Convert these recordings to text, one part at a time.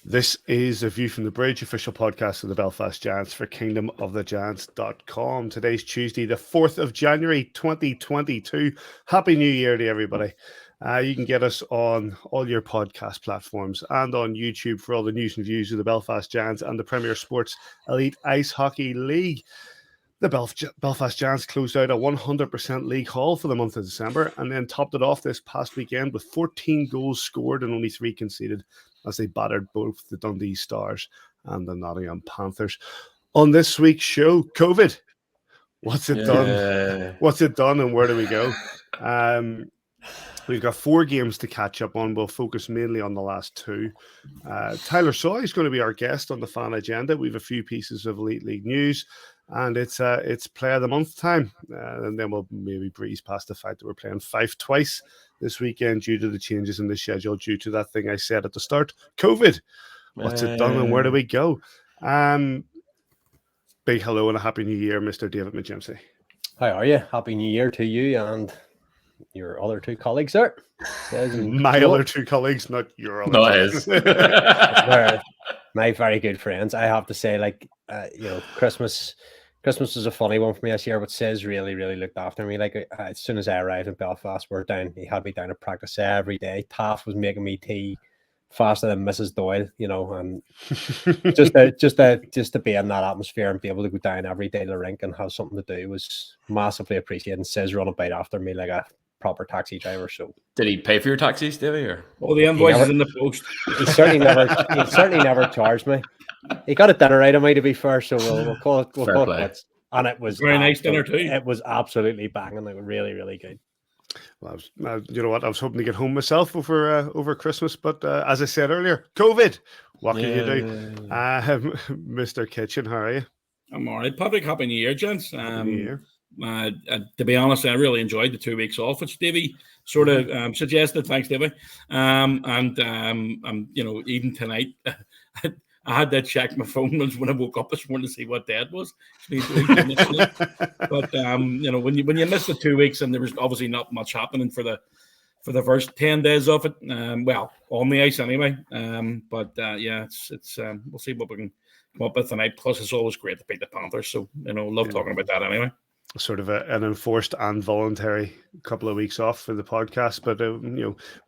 This is a View from the Bridge, official podcast of the Belfast Giants for kingdomofthegiants.com. Today's Tuesday, the 4th of January, 2022. Happy New Year to everybody. You can get us on all your podcast platforms and on YouTube for all the news and views of the Belfast Giants and the Premier Sports Elite Ice Hockey League. The Belfast Giants closed out a 100% league haul for the month of December and then topped it off this past weekend with 14 goals scored and only 3 conceded as they battered both the Dundee Stars and the Nottingham Panthers. On this week's show, COVID. What's it done? What's it done and where do we go? We've got 4 games to catch up on. We'll focus mainly on the last 2. Tyler Soy is going to be our guest on the fan agenda. We have a few pieces of Elite League news. And it's Player of the Month time. And then we'll maybe breeze past the fact that we're playing Fife twice this weekend due to the changes in the schedule, due to that thing I said at the start, COVID. What's it done and where do we go? Big hello and a happy new year, Mr. David Mcgee. How are you? Happy New Year to you and your other 2 colleagues there. My other 2 colleagues, not your other. No, it is. My very good friends. I have to say, Christmas was a funny one for me this year, but Sis really looked after me. As soon as I arrived in Belfast, he had me down to practice every day. Taff was making me tea faster than Mrs. Doyle, and just to be in that atmosphere and be able to go down every day to the rink and have something to do was massively appreciated. And Sis running about after me like a proper taxi driver. So did he pay for your taxis, Davy? Or all the invoices in the post? He certainly never charged me. He got a dinner out of me, to be fair. So we'll call it quits. And it was very nice dinner too. It was absolutely banging. Like really good. Well, you know what? I was hoping to get home myself over Christmas, but as I said earlier, COVID. What can you do? Mr. Kitchen, how are you? I'm all right. Public Happy New Year, gents. Happy New Year. To be honest, I really enjoyed the 2 weeks off, which Davy sort of suggested. Thanks, Davy. And even tonight, I had to check my phone when I woke up this morning to see what day it was. But when you miss the 2 weeks and there was obviously not much happening for the first 10 days of it, on the ice anyway. It's we'll see what we can come up with tonight. Plus, it's always great to beat the Panthers, so love talking about that anyway. Sort of an enforced and voluntary couple of weeks off for the podcast, but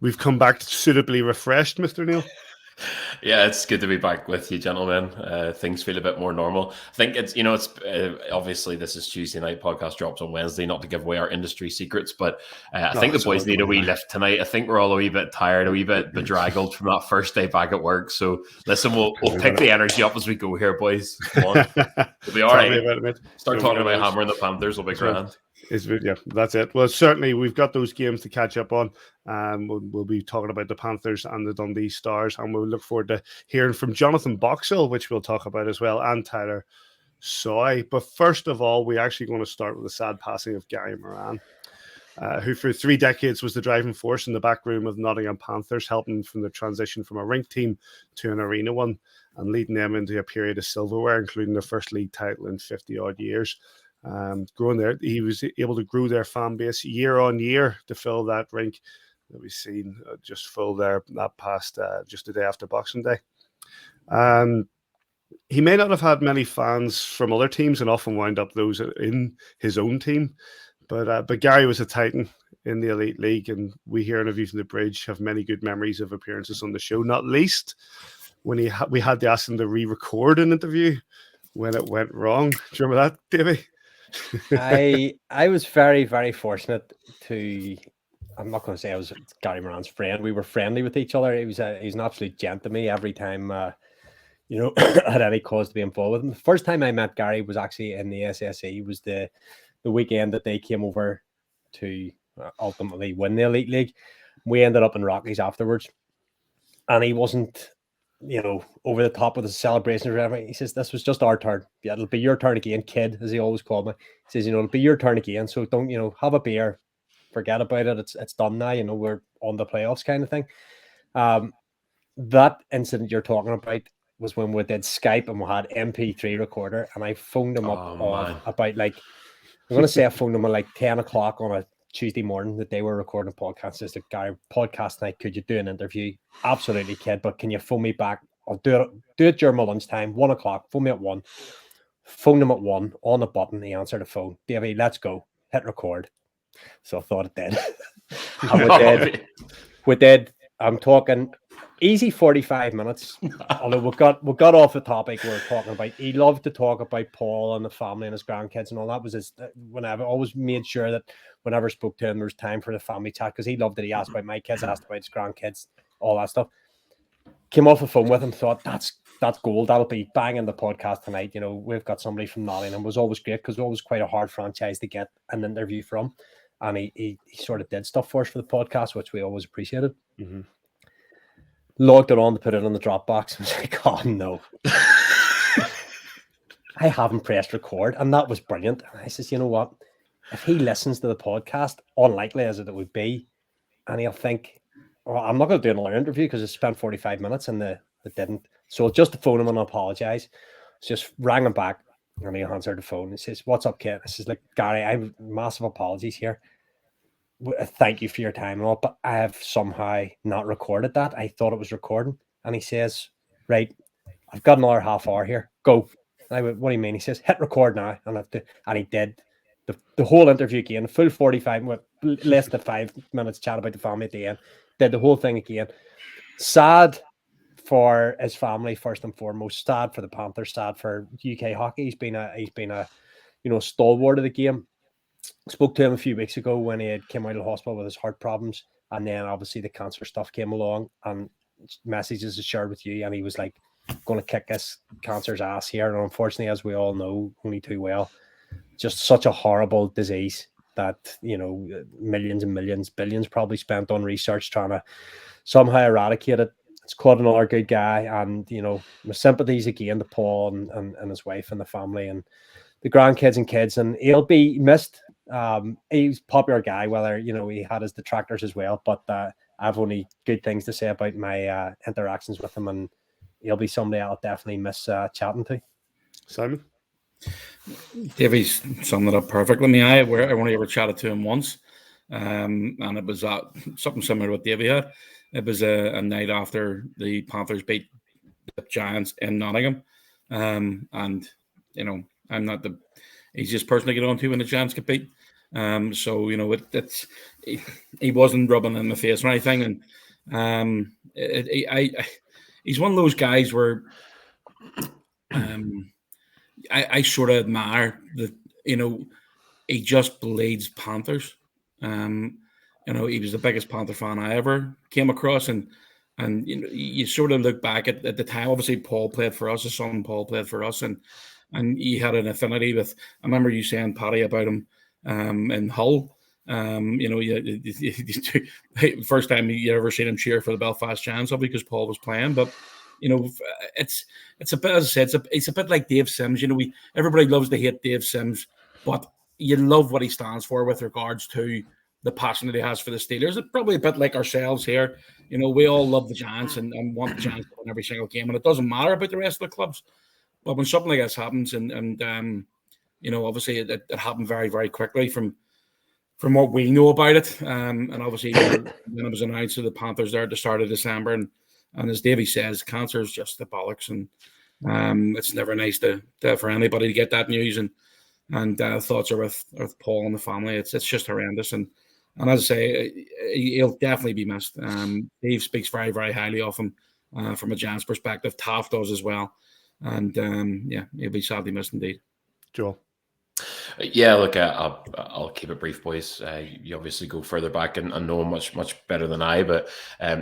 we've come back suitably refreshed, Mr. Neil. Yeah, it's good to be back with you, gentlemen. Things feel a bit more normal. I think it's obviously this is Tuesday night. Podcast drops on Wednesday, not to give away our industry secrets, but I think the boys need a wee lift tonight. I think we're all a wee bit tired, a wee bit bedraggled from that first day back at work. So listen, we'll pick the energy up as we go here, boys. Come on, we'll be all right. Start talking about hammering the Panthers. We'll be grand. Yeah, that's it. Well, certainly we've got those games to catch up on. We'll be talking about the Panthers and the Dundee Stars, and we'll look forward to hearing from Jonathan Boxill, which we'll talk about as well, and Tyler Soy. But first of all, we're actually going to start with the sad passing of Gray Moran, who for 3 decades was the driving force in the back room of Nottingham Panthers, helping from the transition from a rink team to an arena one, and leading them into a period of silverware, including their first league title in 50-odd years. Growing there, he was able to grow their fan base year on year to fill that rink that we've seen just full there that past just the day after Boxing Day. He may not have had many fans from other teams and often wound up those in his own team, but Gary was a titan in the Elite League, and we here in A View from the Bridge have many good memories of appearances on the show, not least when we had to ask him to re-record an interview when it went wrong. Do you remember that, Davy? I was very, very fortunate to. I'm not going to say I was Gary Moran's friend. We were friendly with each other. He's an absolute gent to me every time. I had any cause to be involved with him. The first time I met Gary was actually in the SSE. It was the weekend that they came over to ultimately win the Elite League. We ended up in Rockies afterwards, and he wasn't over the top with the celebration or whatever. He says, "This was just our turn. Yeah, it'll be your turn again, kid," as he always called me. He says, "It'll be your turn again. So don't, have a beer, forget about it. It's done now. We're on the playoffs kind of thing." That incident you're talking about was when we did Skype and we had MP3 recorder, and I phoned him up about I'm going to say I phoned him at 10 o'clock on a Tuesday morning that they were recording a podcast. Says the guy, podcast night, could you do an interview? Absolutely, kid, but can you phone me back I'll do it during my lunchtime, 1 o'clock, phone me at 1. Phoned him at 1, on the button, he answered the phone. Davy, let's go. Hit record. So I thought it did. And we did. I'm talking easy 45 minutes. Although we got off the topic we were talking about. He loved to talk about Paul and the family and his grandkids and all that. Was his whenever always made sure that whenever I spoke to him there was time for the family chat, because he loved it. He asked about my kids, asked about his grandkids, all that stuff. Came off the phone with him, thought that's gold. That'll be banging the podcast tonight. You know, we've got somebody from Nottingham. It was always great because it was always quite a hard franchise to get an interview from. And he sort of did stuff for us for the podcast, which we always appreciated. Mm-hmm. Logged it on to put it on the Dropbox. I was like, oh no. I haven't pressed record. And that was brilliant. And I says, you know what? If he listens to the podcast, unlikely as it would be, and he'll think, well, I'm not going to do another interview because I spent 45 minutes and it didn't. So just to phone him and apologize, just rang him back and he answered the phone. He says, what's up, kid? I says, like, Gary, I have massive apologies here. Thank you for your time and all, but I have somehow not recorded that. I thought it was recording. And he says, right, I've got another half hour here. Go. And I went, what do you mean? He says, hit record now. And he did. The whole interview again, full 45, with less than 5 minutes chat about the family at the end. Did the whole thing again. Sad for his family first and foremost. Sad for the Panthers. Sad for UK hockey. He's been a stalwart of the game. Spoke to him a few weeks ago when he had came out of the hospital with his heart problems, and then obviously the cancer stuff came along, and messages are shared with you, and he was like going to kick this cancer's ass here. And unfortunately, as we all know only too well, just such a horrible disease that, you know, millions and millions, billions probably spent on research trying to somehow eradicate it. It's caught another good guy, and, you know, my sympathies again to Paul and his wife and the family and the grandkids and kids, and he'll be missed. He's a popular guy, whether, you know, he had his detractors as well, but I've only good things to say about my interactions with him, and he'll be somebody I'll definitely miss chatting to. Simon? Davy's summed it up perfectly. I mean, I only ever chatted to him once, and it was something similar to what Davy had. It was a night after the Panthers beat the Giants in Nottingham, and, you know, I'm not the easiest person to get on to when the Giants get beat. So, you know, he wasn't rubbing in the face or anything. And he's one of those guys where I sort of admire that, you know, he just bleeds Panthers. You know, he was the biggest Panther fan I ever came across. And you know, you sort of look back at the time. Obviously, Paul played for us. His son Paul played for us. And he had an affinity with, I remember you saying, Paddy, about him in Hull. You know, first time you ever seen him cheer for the Belfast Giants, obviously, because Paul was playing. But, you know, it's a bit, as I said, it's a bit like Dave Sims. You know, everybody loves to hate Dave Sims, but you love what he stands for with regards to the passion that he has for the Steelers. It's probably a bit like ourselves here. You know, we all love the Giants and want the Giants to win every single game, and it doesn't matter about the rest of the clubs. But when something like this happens, and you know, obviously it happened very, very quickly from what we know about it. And obviously, when it was announced to the Panthers there at the start of December, and as Davy says, cancer is just the bollocks, and it's never nice for anybody to get that news. And thoughts are with Paul and the family. It's just horrendous. And as I say, he'll definitely be missed. Dave speaks very, very highly of him from a Giants perspective. Taft does as well. And yeah, he'll be sadly missed indeed. Joel? Yeah, look, I'll keep it brief, boys. You obviously go further back and know him much, much better than I, but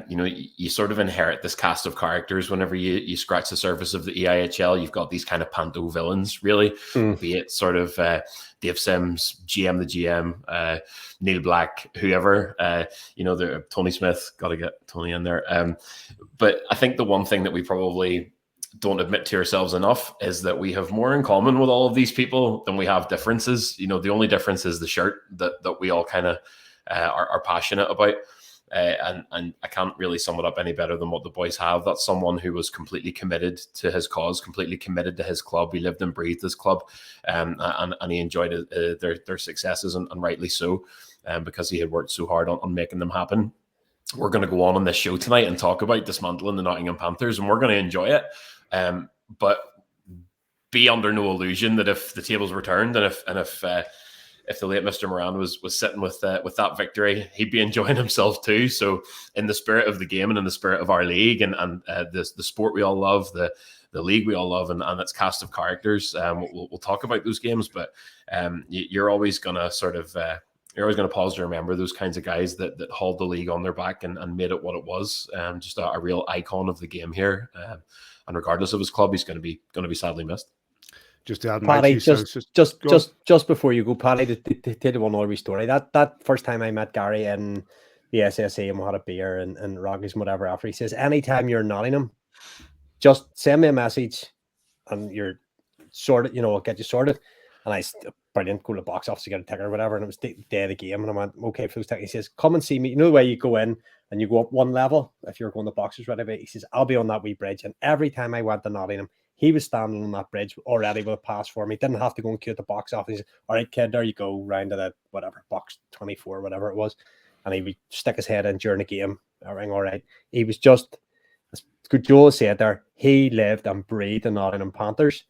you know, you sort of inherit this cast of characters whenever you scratch the surface of the EIHL. You've got these kind of panto villains, really, be it sort of Dave Sims, GM the GM, Neil Black, whoever, you know, Tony Smith, got to get Tony in there. But I think the one thing that we probably don't admit to ourselves enough is that we have more in common with all of these people than we have differences. You know, the only difference is the shirt that we all kind of are passionate about. And I can't really sum it up any better than what the boys have. That's someone who was completely committed to his cause, completely committed to his club. He lived and breathed his club, and he enjoyed their successes, and rightly so, because he had worked so hard on making them happen. we're going to go on this show tonight and talk about dismantling the Nottingham Panthers, and we're going to enjoy it. But be under no illusion that if the tables were turned and if the late Mr. Moran was sitting with that victory, he'd be enjoying himself too. So in the spirit of the game and in the spirit of our league and the sport we all love, the league we all love and its cast of characters, we'll talk about those games. But you're always going to you're always going to pause to remember those kinds of guys that hauled the league on their back and made it what it was. Just a real icon of the game here. And regardless of his club, he's going to be sadly missed. Just to add Paddy, just before you go, Paddy, to tell you one other story. That first time I met Gary in the SSE and we had a beer and Rockies and whatever after, he says, anytime you're in Nottingham, just send me a message and you're sorted, I'll get you sorted. And I brilliant, go to the box office to get a ticket or whatever. And it was the day of the game. And I went, okay, for those tickets. He says, come and see me. You know the way you go in and you go up one level if you're going to boxes, whatever. He says, I'll be on that wee bridge. And every time I went to Nottingham, he was standing on that bridge already with a pass for me. Didn't have to go and queue at the box office. He said, all right, kid, there you go, round to the whatever, box 24, whatever it was. And he would stick his head in during the game. Everything all right. He was just, as good Joel said there, he lived and breathed the Nottingham Panthers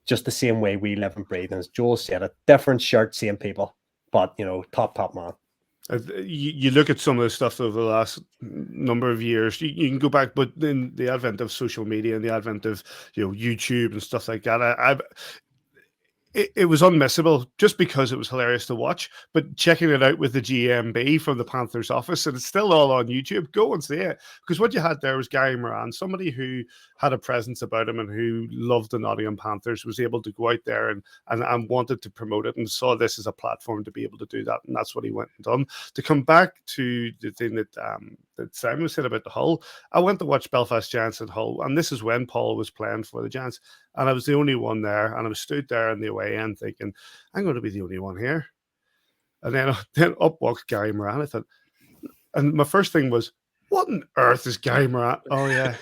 just the same way we live and breathe. And as Joel said, a different shirt, same people, but, top man. You look at some of the stuff over the last number of years, you can go back, but in the advent of social media and the advent of YouTube and stuff like that, it was unmissable just because it was hilarious to watch. But checking it out with the GMB from the Panthers office, and it's still all on YouTube, go and see it. Because what you had there was Gary Moran, somebody who had a presence about him and who loved the Nottingham Panthers, was able to go out there and wanted to promote it and saw this as a platform to be able to do that. And that's what he went and done. To come back to the thing that Simon said about the Hull, I went to watch Belfast Giants at Hull, and this is when Paul was playing for the Giants. And I was the only one there, and I was stood there in the away end thinking, I'm going to be the only one here. And then up walks Gary Moran. I thought, and my first thing was, what on earth is Gary Moran? Oh, yeah.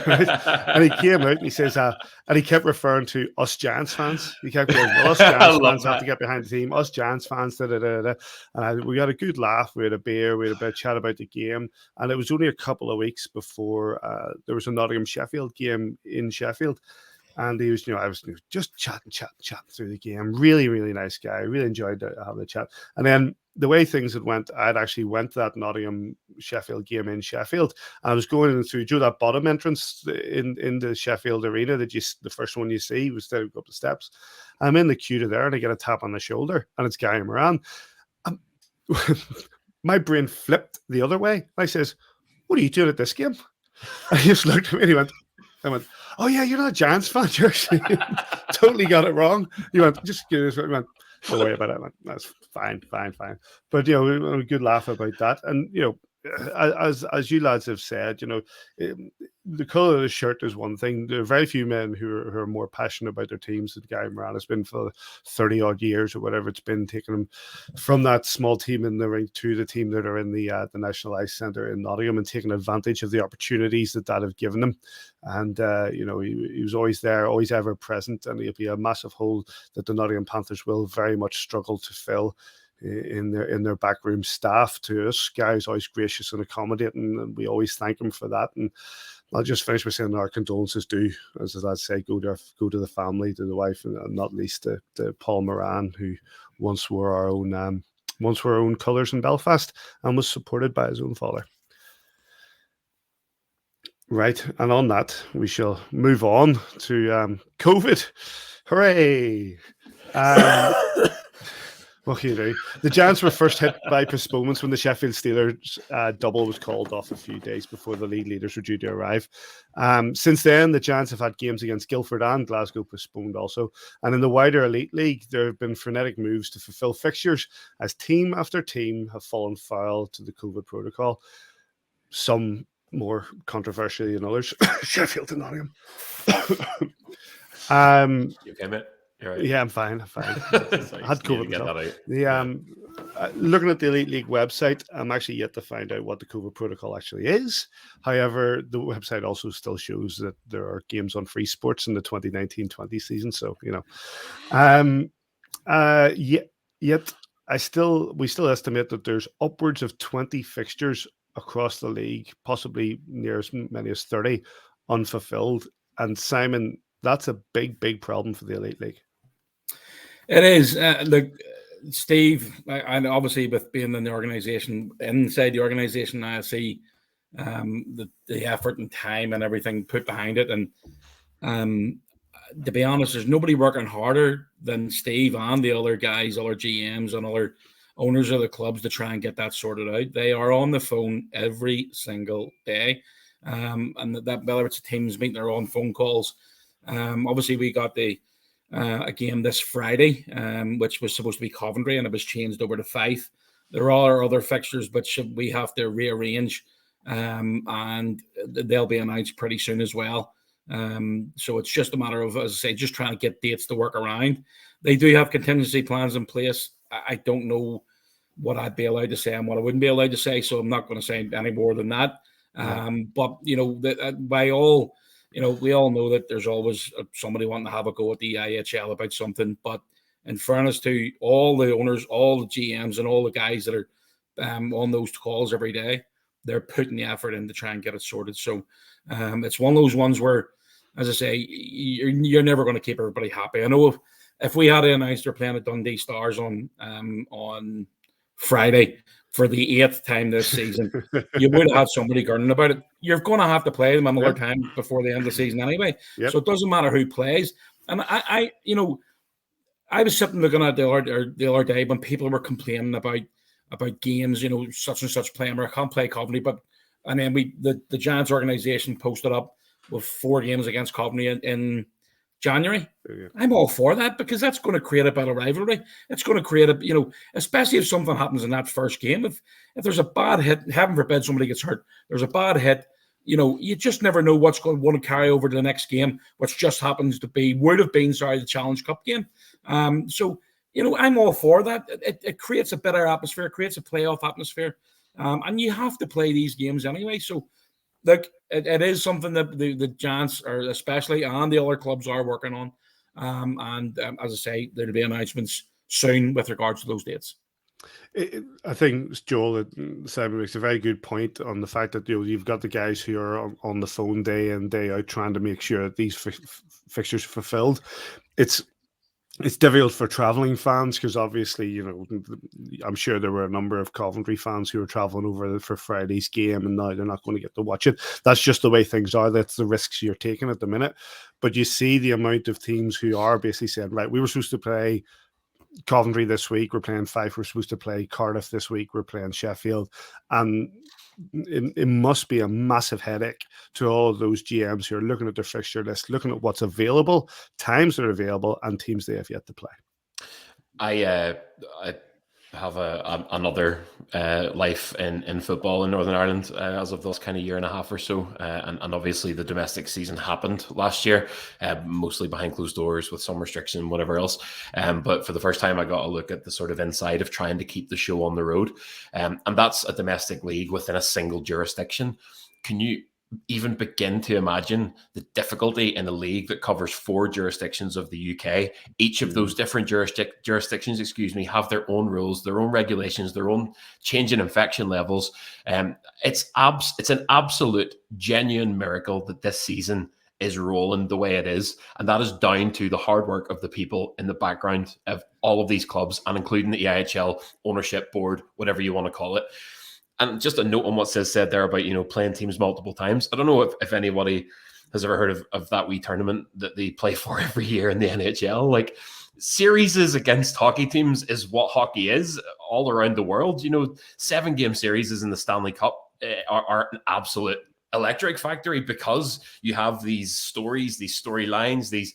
Right? And he came out and he says, and he kept referring to us Giants fans. He kept going, well, us Giants fans have to get behind the team. Us Giants fans, da. And we had a good laugh. We had a beer. We had a bit of chat about the game. And it was only a couple of weeks before there was a Nottingham Sheffield game in Sheffield. And he was, I was just chatting through the game. Really, really nice guy. Really enjoyed having a chat. And then the way things had went, I'd actually went to that Nottingham Sheffield game in Sheffield. I was going through that bottom entrance in the Sheffield arena the first one you see was to go up the steps. I'm in the queue to there and I get a tap on the shoulder and it's Gary Moran. My brain flipped the other way. I says, what are you doing at this game? I just looked at me and he went, I went, oh yeah, you're not a Giants fan. You actually totally got it wrong. You went, just give this. He went, don't worry about it. I went, that's fine. But we had a good laugh about that. And as you lads have said, the color of the shirt is one thing. There are very few men who are more passionate about their teams than Gary Moran has been for 30 odd years or whatever it's been, taking them from that small team in the rink to the team that are in the National Ice Centre in Nottingham and taking advantage of the opportunities that have given them. And he was always there, always ever present, and he'll be a massive hole that the Nottingham Panthers will very much struggle to fill in their backroom staff. To us, Gary's always gracious and accommodating, and we always thank him for that. And I'll just finish by saying our condolences do, as I'd say, go to the family, to the wife, and not least to Paul Moran, who once wore our own colours in Belfast and was supported by his own father. Right, and on that, we shall move on to COVID. Hooray! What can you do? The Giants were first hit by postponements when the Sheffield Steelers double was called off a few days before the league leaders were due to arrive. Since then, the Giants have had games against Guildford and Glasgow postponed also. And in the wider Elite League, there have been frenetic moves to fulfil fixtures as team after team have fallen foul to the COVID protocol. Some more controversial than others. Sheffield and Nottingham. You okay, mate? Right. Yeah, I'm fine. I had COVID. That looking at the Elite League website, I'm actually yet to find out what the COVID protocol actually is. However, the website also still shows that there are games on Free Sports in the 2019-20 season. So, yet we still estimate that there's upwards of 20 fixtures across the league, possibly near as many as 30 unfulfilled. And Simon, that's a big problem for the Elite League. It is. Look, Steve, and obviously with being in the organisation, inside the organisation, I see the effort and time and everything put behind it. And to be honest, there's nobody working harder than Steve and the other guys, other GMs and other owners of the clubs to try and get that sorted out. They are on the phone every single day. And that whether it's a Teams meeting or on phone calls. Obviously, we got a game this Friday, which was supposed to be Coventry, and it was changed over to Fife. There are other fixtures, but we have to rearrange, and they'll be announced pretty soon as well. So it's just a matter of, as I say, just trying to get dates to work around. They do have contingency plans in place. I don't know what I'd be allowed to say and what I wouldn't be allowed to say, so I'm not going to say any more than that. But by all, we all know that there's always somebody wanting to have a go at the EIHL about something. But in fairness to all the owners, all the GMs, and all the guys that are on those calls every day, they're putting the effort in to try and get it sorted. So it's one of those ones where, as I say, you're never going to keep everybody happy. I know if we had announced they're playing at Dundee Stars on Friday for the 8th time this season, you would have had somebody gurning about it. You're going to have to play them another time before the end of the season anyway. Yep. So it doesn't matter who plays. And I was sitting looking at the other day when people were complaining about games, such and such playing where I can't play Coventry, and then the Giants organization posted up with 4 games against Coventry in January. Yeah. I'm all for that, because that's going to create a better rivalry. It's going to create especially if something happens in that first game. If there's a bad hit, heaven forbid somebody gets hurt, there's a bad hit, you just never know what's going to want to carry over to the next game, which just happens to be, the Challenge Cup game. So I'm all for that. It creates a better atmosphere, it creates a playoff atmosphere. And you have to play these games anyway. So look, it is something that the Giants are especially, and the other clubs are working on. As I say, there'll be announcements soon with regards to those dates. I think, Joel, Simon makes a very good point on the fact that you've got the guys who are on the phone day in, day out trying to make sure that these fixtures are fulfilled. It's difficult for travelling fans, because obviously, I'm sure there were a number of Coventry fans who were travelling over for Friday's game, and now they're not going to get to watch it. That's just the way things are. That's the risks you're taking at the minute. But you see the amount of teams who are basically saying, right, we were supposed to play Coventry this week, we're playing Fife, we're supposed to play Cardiff this week, we're playing Sheffield. And it must be a massive headache to all of those GMs who are looking at their fixture list, looking at what's available, times that are available, and teams they have yet to play. I have another life in football in Northern Ireland as of this kind of year and a half or so, and obviously the domestic season happened last year, mostly behind closed doors with some restriction and whatever else, but for the first time I got a look at the sort of inside of trying to keep the show on the road, and that's a domestic league within a single jurisdiction. Can you even begin to imagine the difficulty in a league that covers 4 jurisdictions of the UK? Each of those different jurisdictions, have their own rules, their own regulations, their own change in infection levels. It's an absolute genuine miracle that this season is rolling the way it is, and that is down to the hard work of the people in the background of all of these clubs, and including the EIHL ownership board, whatever you want to call it. And just a note on what said there about, playing teams multiple times. I don't know if anybody has ever heard of that wee tournament that they play for every year in the NHL. Like, series against hockey teams is what hockey is all around the world. 7-game series in the Stanley Cup are an absolute electric factory, because you have these stories, these storylines, these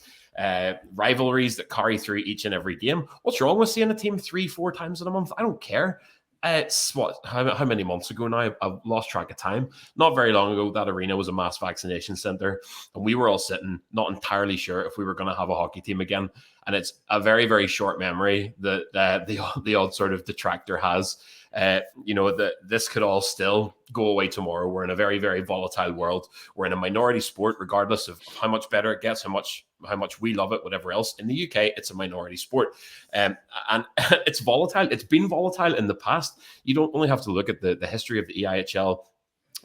rivalries that carry through each and every game. What's wrong with seeing a team 3-4 times in a month? I don't care. It's how many months ago now? I've lost track of time. Not very long ago, that arena was a mass vaccination center, and we were all sitting, not entirely sure if we were going to have a hockey team again. and it's a very, very short memory that the odd sort of detractor has. This could all still go away tomorrow. We're in a very, very volatile world. We're in a minority sport, regardless of how much better it gets, how much we love it, whatever else. In the UK, it's a minority sport, and it's volatile. It's been volatile in the past. You don't only have to look at the history of the EIHL.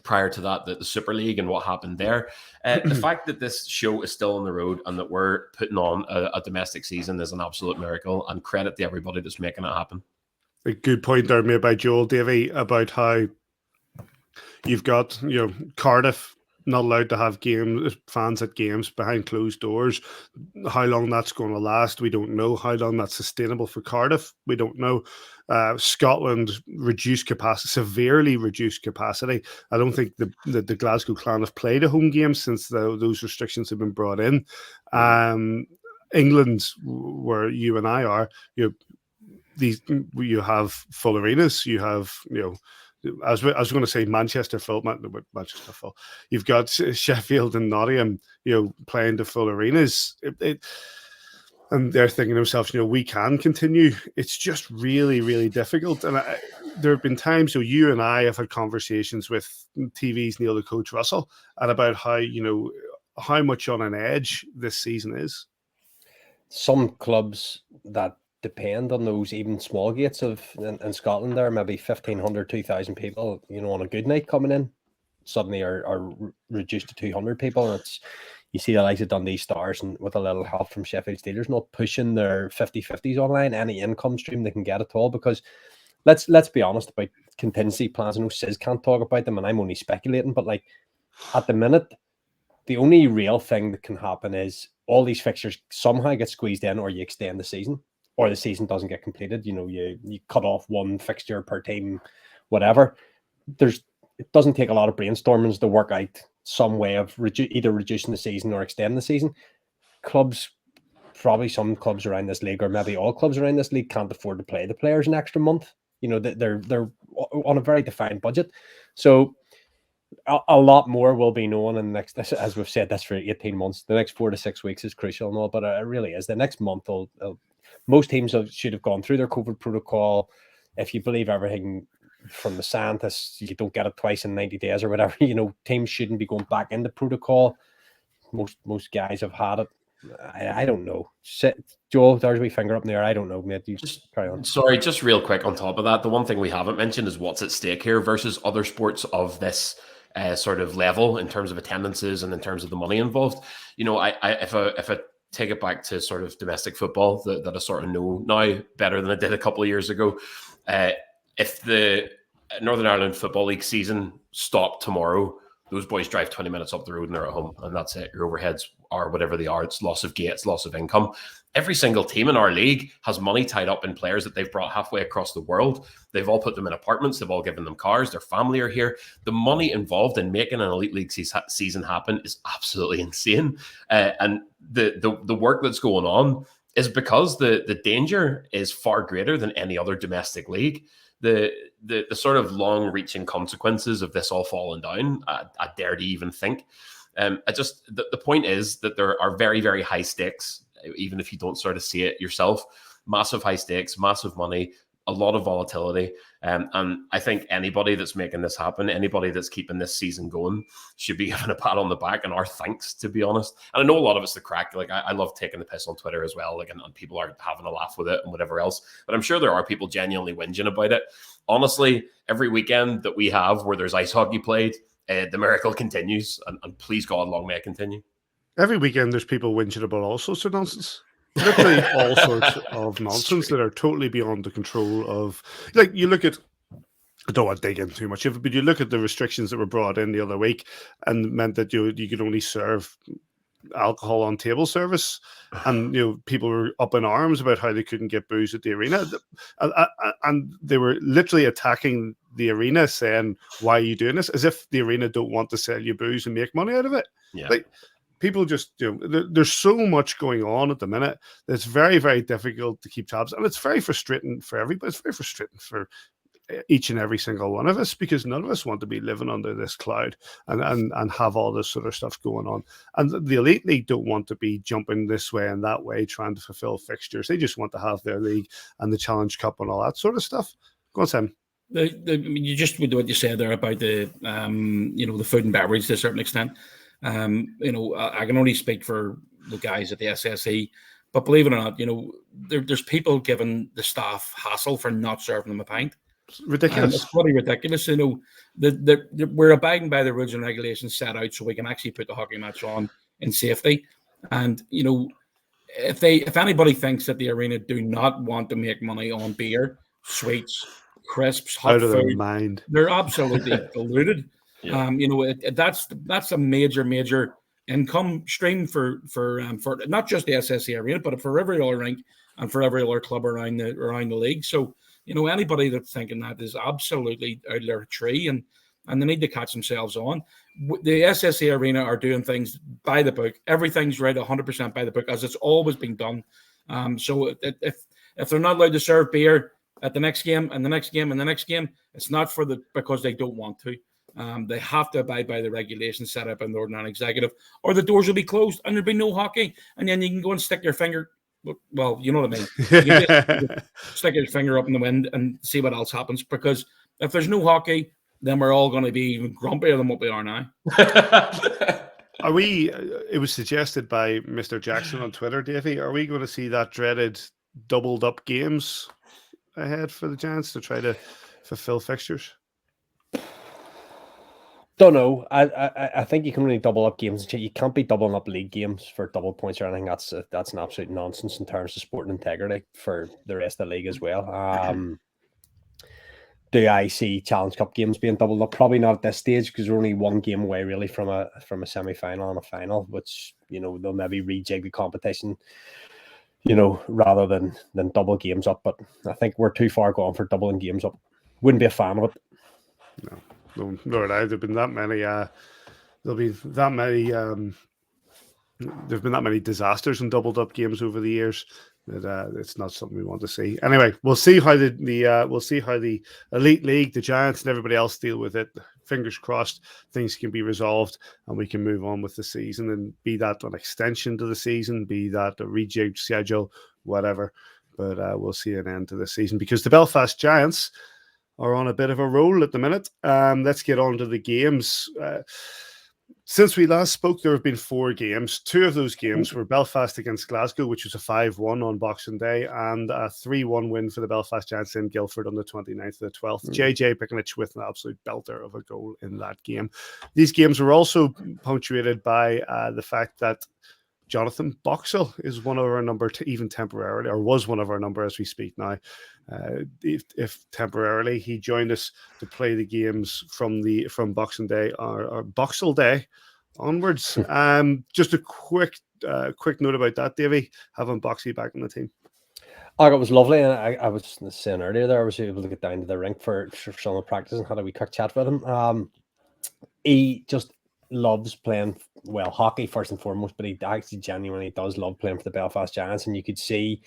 Prior to that, the Super League and what happened there. The fact that this show is still on the road and that we're putting on a domestic season is an absolute miracle, and credit to everybody that's making it happen. A good point there made by Joel, Davy, about how you've got, Cardiff not allowed to have fans at games behind closed doors. How long that's going to last, we don't know. How long that's sustainable for Cardiff, we don't know. Scotland reduced capacity, severely reduced capacity. I don't think the Glasgow Clan have played a home game since those restrictions have been brought in. England, where you and I are, you have full arenas. You have, I was going to say Manchester full. You've got Sheffield and Nottingham, playing to full arenas. And they're thinking to themselves, we can continue. It's just really, really difficult. And there have been times, you and I have had conversations with TV's Neil the Coach Russell, and about how much on an edge this season is. Some clubs that depend on those even small gates in Scotland, there maybe 1,500, 2,000 people, on a good night coming in, suddenly are reduced to 200 people. And you see the likes of Dundee Stars, and with a little help from Sheffield Steelers, not pushing their 50-50s online, any income stream they can get at all. Because let's be honest about contingency plans. I know Sis can't talk about them, and I'm only speculating, but at the minute, the only real thing that can happen is all these fixtures somehow get squeezed in, or you extend the season, or the season doesn't get completed. You cut off one fixture per team, whatever. It doesn't take a lot of brainstorming to work out some way of either reducing the season or extending the season. Probably some clubs around this league, or maybe all clubs around this league, can't afford to play the players an extra month. They're on a very defined budget. So a lot more will be known in the next, as we've said, that's for 18 months. The next 4 to 6 weeks is crucial and all, but it really is. The next month, most teams should have gone through their COVID protocol. If you believe everything from the scientists, you don't get it twice in 90 days or whatever. Teams shouldn't be going back into protocol. Most guys have had it. I don't know. Joel, there's a wee finger up in the air. I don't know, mate. You just carry on. Sorry, just real quick on top of that, the one thing we haven't mentioned is what's at stake here versus other sports of this sort of level in terms of attendances and in terms of the money involved. If I take it back to sort of domestic football that I sort of know now better than I did a couple of years ago, if the Northern Ireland Football League season stopped tomorrow, those boys drive 20 minutes up the road and they're at home, and that's it. Your overheads are whatever they are. It's loss of gates, loss of income. Every single team in our league has money tied up in players that they've brought halfway across the world. They've all put them in apartments. They've all given them cars. Their family are here. The money involved in making an elite league season happen is absolutely insane. And the work that's going on is because the danger is far greater than any other domestic league. The sort of long-reaching consequences of this all falling down, I dare to even think. The point is that there are very, very high stakes, even if you don't sort of see it yourself. Massive high stakes, massive money, a lot of volatility. And I think anybody that's making this happen, anybody that's keeping this season going, should be given a pat on the back and our thanks, to be honest. And I know a lot of it's the crack. I love taking the piss on Twitter as well. And people are having a laugh with it and whatever else. But I'm sure there are people genuinely whinging about it. Honestly, every weekend that we have where there's ice hockey played, the miracle continues. And please God, long may it continue. Every weekend there's people whinging about all sorts of nonsense. Literally all sorts of nonsense that are totally beyond the control of, you look at, I don't want to dig in too much of it, but you look at the restrictions that were brought in the other week and meant that you could only serve alcohol on table service, and people were up in arms about how they couldn't get booze at the arena, and they were literally attacking the arena, saying, why are you doing this? As if the arena don't want to sell you booze and make money out of it. Yeah. People just, there's so much going on at the minute that it's very, very difficult to keep tabs. And it's very frustrating for everybody. It's very frustrating for each and every single one of us, because none of us want to be living under this cloud and have all this sort of stuff going on. And the Elite League don't want to be jumping this way and that way trying to fulfill fixtures. They just want to have their league and the Challenge Cup and all that sort of stuff. Go on, Sam. You just would do what you said there about the the food and beverage to a certain extent. I can only speak for the guys at the SSE, but believe it or not, there's people giving the staff hassle for not serving them a pint. It's ridiculous. It's bloody ridiculous. We're abiding by the rules and regulations set out so we can actually put the hockey match on in safety. And if anybody thinks that the arena do not want to make money on beer, sweets, crisps, hot out of food, their mind, they're absolutely deluded. Yeah. That's a major income stream for not just the SSE arena, but for every other rink and for every other club around the league. So anybody that's thinking that is absolutely out of their tree, and they need to catch themselves on. The SSE arena are doing things by the book. Everything's right 100% by the book, as it's always been done. So if they're not allowed to serve beer at the next game and the next game and the next game, it's not because they don't want to. They have to abide by the regulations set up in the Northern Executive, or the doors will be closed and there'll be no hockey. And then you can go and stick your finger. Well, you know what I mean. You can just stick your finger up in the wind and see what else happens. Because if there's no hockey, then we're all going to be even grumpier than what we are now. Are we? It was suggested by Mr. Jackson on Twitter, Davy. Are we going to see that dreaded doubled up games ahead for the Giants to try to fulfill fixtures? Don't know. I think you can only double up games. You can't be doubling up league games for double points or anything. That's an absolute nonsense in terms of sporting integrity for the rest of the league as well. Do I see Challenge Cup games being doubled up? Probably not at this stage, because we're only one game away really from a semi-final and a final, which they'll maybe rejig the competition, rather than double games up. But I think we're too far gone for doubling games up. Wouldn't be a fan of it. No, Lord, there've been that many. There'll be that many. There've been that many disasters in doubled up games over the years that it's not something we want to see. Anyway, we'll see how the Elite League, the Giants, and everybody else deal with it. Fingers crossed, things can be resolved and we can move on with the season. And be that an extension to the season, be that a rejigged schedule, whatever. But we'll see an end to the season, because the Belfast Giants are on a bit of a roll at the minute. Let's get on to the games. Since we last spoke, there have been 4 games. 2 of those games were Belfast against Glasgow, which was a 5-1 on Boxing Day, and a 3-1 win for the Belfast Giants in Guildford on the 29th of the 12th. JJ Picknich with an absolute belter of a goal in that game. These games were also punctuated by the fact that Jonathan Boxill is one of our number, even temporarily, or was one of our number as we speak now. If temporarily, he joined us to play the games from Boxing Day or Boxill Day onwards. Just a quick note about that, Davy, having Boxy back in the team. It was lovely, and I was saying earlier there, I was able to get down to the rink for some of the practice and had a wee quick chat with him. He just loves playing hockey first and foremost, but he actually genuinely does love playing for the Belfast Giants, and you could see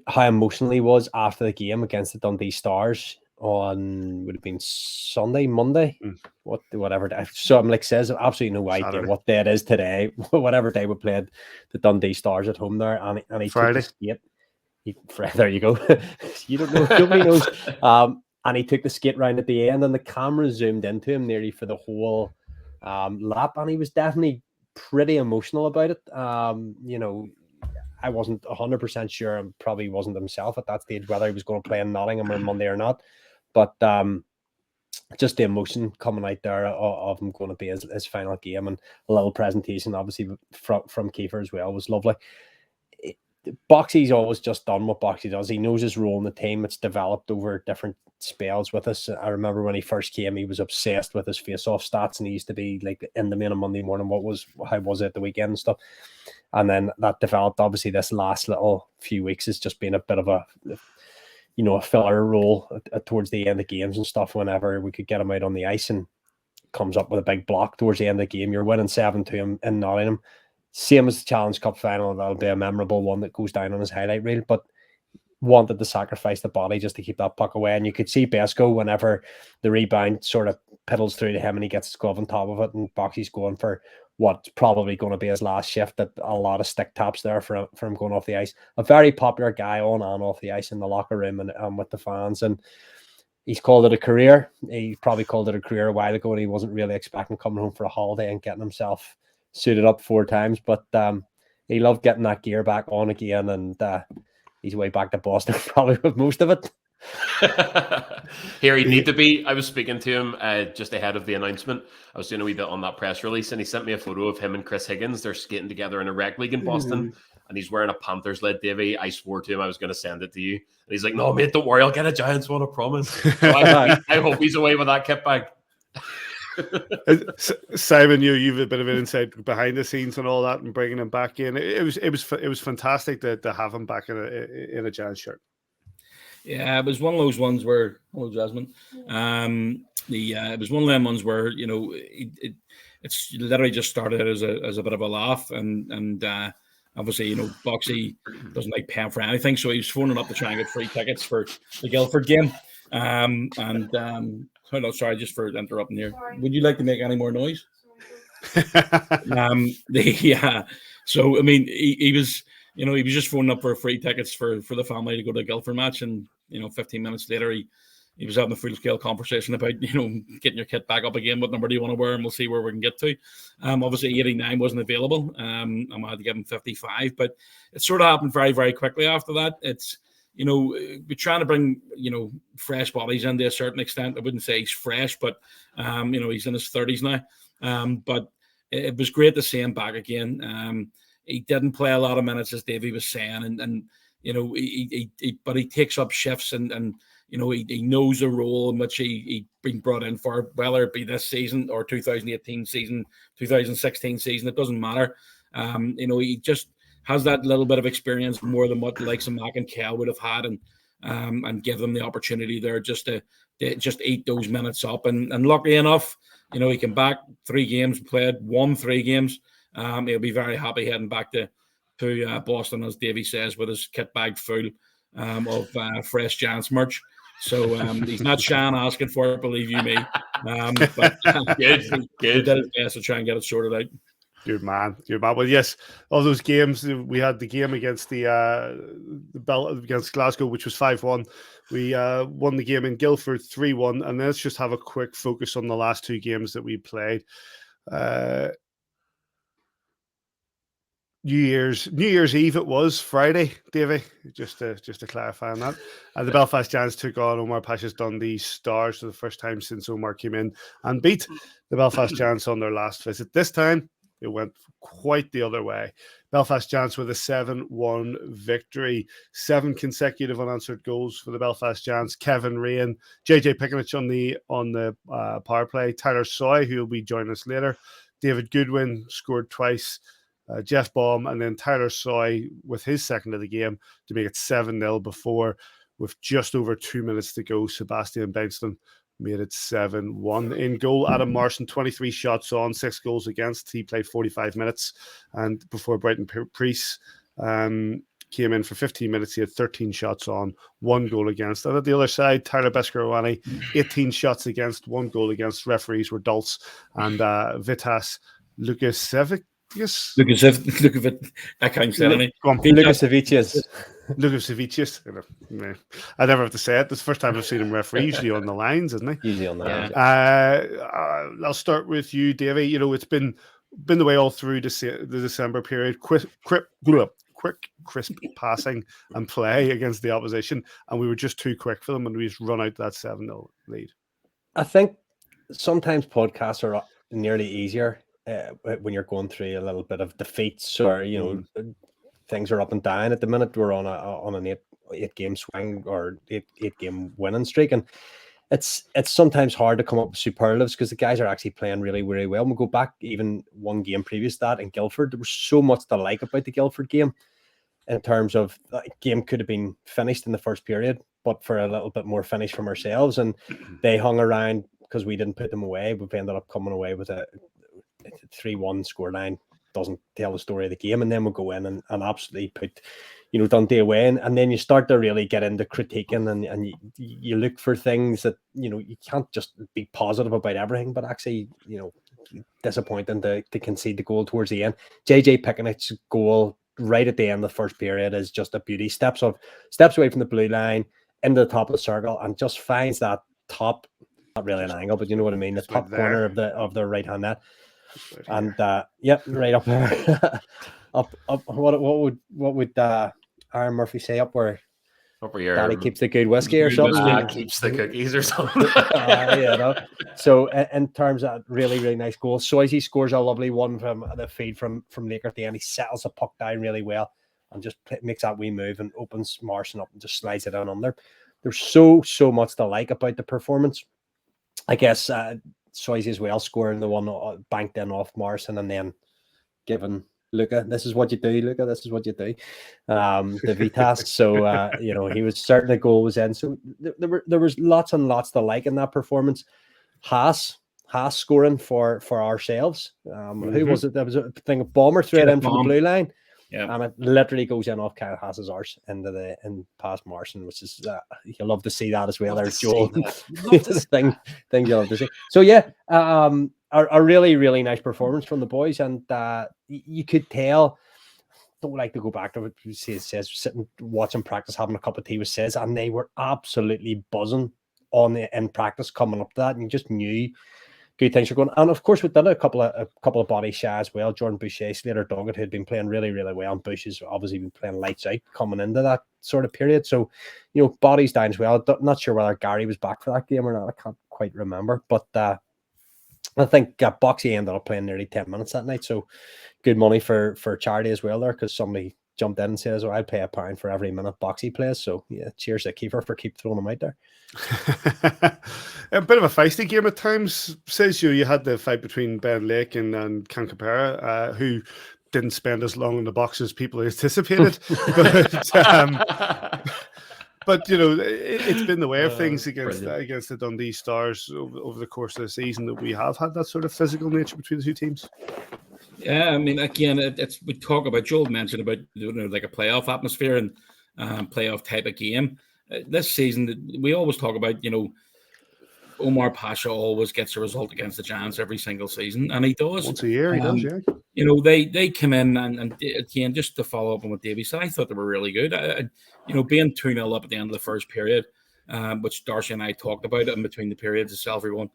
how emotional he was after the game against the Dundee Stars on, would have been Sunday, Monday, whatever day. So I'm says absolutely no idea Saturday. what day it is today, whatever day we played the Dundee Stars at home there, and he Friday. took the skate. There you go. You don't know, nobody knows. And he took the skate round at the end, and the camera zoomed into him nearly for the whole lap, and he was definitely pretty emotional about it. I wasn't 100% sure, and probably wasn't himself at that stage, whether he was going to play in Nottingham on Monday or not. But just the emotion coming out there of him going to be his final game, and a little presentation, obviously, from Kiefer as well, was lovely. Boxy's always just done what Boxy does. He knows his role in the team. It's developed over different spells with us. I remember when he first came, he was obsessed with his face-off stats, and he used to be in the main on Monday morning, how was it at the weekend and stuff. And then that developed. Obviously, this last little few weeks has just been a bit of a filler role towards the end of games and stuff. Whenever we could get him out on the ice, and comes up with a big block towards the end of the game, you're winning 7-2 in Nottingham. Same as the Challenge Cup final, that'll be a memorable one that goes down on his highlight reel. But wanted to sacrifice the body just to keep that puck away. And you could see Besko whenever the rebound sort of piddles through to him and he gets his glove on top of it, and Boxy's going for what's probably going to be his last shift. That a lot of stick taps there for him going off the ice. A very popular guy on and off the ice in the locker room and with the fans. And he's called it a career. He probably called it a career a while ago, and he wasn't really expecting coming home for a holiday and getting himself suited up 4 times. But he loved getting that gear back on again, and he's way back to Boston probably with most of it. Here he'd need to be. I was speaking to him just ahead of the announcement. I was doing a wee bit on that press release, and he sent me a photo of him and Chris Higgins. They're skating together in a rec league in Boston, and he's wearing a Panthers led Davy. I swore to him I was going to send it to you, and he's like, "No, mate, don't worry, I'll get a Giants one, I promise." So I hope he's away with that kit bag. Simon, you've a bit of an insight behind the scenes and all that, and bringing him back in. It was fantastic to have him back in a Giants shirt. Yeah, it was one of those ones where, hello Jasmine, it was one of them ones where, you know, it's literally just started as a bit of a laugh, and obviously, you know, Boxy doesn't like paying for anything, so he was phoning up to try and get free tickets for the Guildford game. Sorry, just for interrupting here. Would you like to make any more noise? So I mean, he was. You know, he was just phoning up for free tickets for the family to go to the Guildford match, and 15 minutes later, he was having a full-scale conversation about getting your kit back up again. What number do you want to wear? And we'll see where we can get to. Obviously, 89 wasn't available. I had to give him 55, but it sort of happened very, very quickly after that. It's we're trying to bring fresh bodies in to a certain extent. I wouldn't say he's fresh, but he's in his 30s now. But it was great to see him back again. He didn't play a lot of minutes, as Davy was saying, and but he takes up shifts, and he knows the role in which he's been brought in for, whether it be this season or 2018 season, 2016 season, it doesn't matter. He just has that little bit of experience more than what the likes of Mac and Kel would have had, and give them the opportunity there just to just eat those minutes up. And luckily enough, he came back 3 games, won 3 games. He'll be very happy heading back to Boston, as Davy says, with his kit bag full of fresh Giants merch. So he's not shying asking for it, believe you me. But good. He did his best to try and get it sorted out. Good man. Well, yes, all those games. We had the game against against Glasgow, which was 5-1. We won the game in Guildford 3-1, and let's just have a quick focus on the last 2 games that we played. New Year's Eve it was, Friday, Davy, just to clarify on that. The Belfast Giants took on Omar Pasha's Dundee Stars for the first time since Omar came in and beat the Belfast Giants on their last visit. This time, it went quite the other way. Belfast Giants with a 7-1 victory. 7 consecutive unanswered goals for the Belfast Giants. Kevin Rain, JJ Pickenich on the power play. Tyler Soy, who will be joining us later. David Goodwin scored twice. Jeff Baum, and then Tyler Soy with his second of the game to make it 7-0 before, with just over 2 minutes to go, Sebastian Bengtsson made it 7-1. In goal, Adam Marson, 23 shots on, 6 goals against. He played 45 minutes, and before Brighton Priest came in for 15 minutes, he had 13 shots on, 1 goal against. And at the other side, Tyler Beskarowany, 18 shots against, 1 goal against. Referees were Dulce and Vitas Lukasevich. Lukasevich. I can't say anything. Lukasevich. I never have to say it. This is the first time I've seen him referee. Usually on the lines, isn't he? Usually on the lines. I'll start with you, Davy. It's been the way all through the December period. Quick, crisp passing and play against the opposition, and we were just too quick for them, and we just run out that 7-0 lead. I think sometimes podcasts are nearly easier when you're going through a little bit of defeats, or things are up and down. At the minute, we're on an eight game swing or eight game winning streak, and it's sometimes hard to come up with superlatives because the guys are actually playing really, really well. We'll go back even 1 game previous to that in Guildford. There was so much to like about the Guildford game in terms of that game could have been finished in the first period, but for a little bit more finish from ourselves, and they hung around because we didn't put them away. We've ended up coming away with a 3-1 scoreline doesn't tell the story of the game, and then we'll go in and absolutely put, you know, Dundee away, and then you start to really get into critiquing, and you look for things that, you know, you can't just be positive about everything, but actually, you know, disappointing to concede the goal towards the end. JJ Pickett's goal right at the end of the first period is just a beauty. Steps away from the blue line into the top of the circle and just finds that top, not really an angle, but you know what I mean, the top corner of the right hand net. And right up there. up what would Aaron Murphy say, up where your Daddy keeps the good whiskey or something? Keeps the cookies or something. So in terms of really, really nice goal, Soisy scores a lovely one from the feed from Laker at the end. He settles the puck down really well and just makes that wee move and opens Morrison up and just slides it in under. There's so much to like about the performance. I guess Soisy as well, scoring the one banked in off Morrison and then giving Luca, this is what you do, Luca, this is what you do, the V-task. So, you know, he was certain the goal was in. So there was lots and lots to like in that performance. Haas scoring for ourselves. Who was it? There was a thing, a bomber thread in from the blue line. Yeah. And it literally goes in off Kyle Haas's arse in past Morrison, which is you'll love to see that as well. There's Joel. thing you'll love to see. So yeah, a really, really nice performance from the boys, and you could tell. Don't like to go back to it. It says sitting watching practice, having a cup of tea with Says, and they were absolutely buzzing in practice coming up to that, and you just knew good things were going. And of course, we did a couple of bodies shy as well. Jordan Boucher, Slater Doggett, who'd been playing really, really well, and Bush has obviously been playing lights out coming into that sort of period. So, you know, bodies down as well. Not sure whether Gary was back for that game or not. I can't quite remember, but I think Boxy ended up playing nearly 10 minutes that night. So good money for charity as well there, because somebody jumped in and says, I'll pay £1 for every minute Boxy plays. So yeah, cheers to Kiefer for keep throwing him out there. A bit of a feisty game at times. Says you had the fight between Ben Lake and Cancapera, who didn't spend as long in the box as people anticipated. But you know, it's been the way of things against the Dundee Stars over the course of the season that we have had that sort of physical nature between the two teams. Yeah, I mean, again, we talk about, Joel mentioned about, you know, like a playoff atmosphere and playoff type of game. This season, we always talk about, you know, Omar Pasha always gets a result against the Giants every single season, and he does. Once a year, he does, yeah. You know, they come in and again, just to follow up on what Davy said, I thought they were really good. You know, being 2-0 up at the end of the first period, which Darcy and I talked about in between the periods itself, everyone,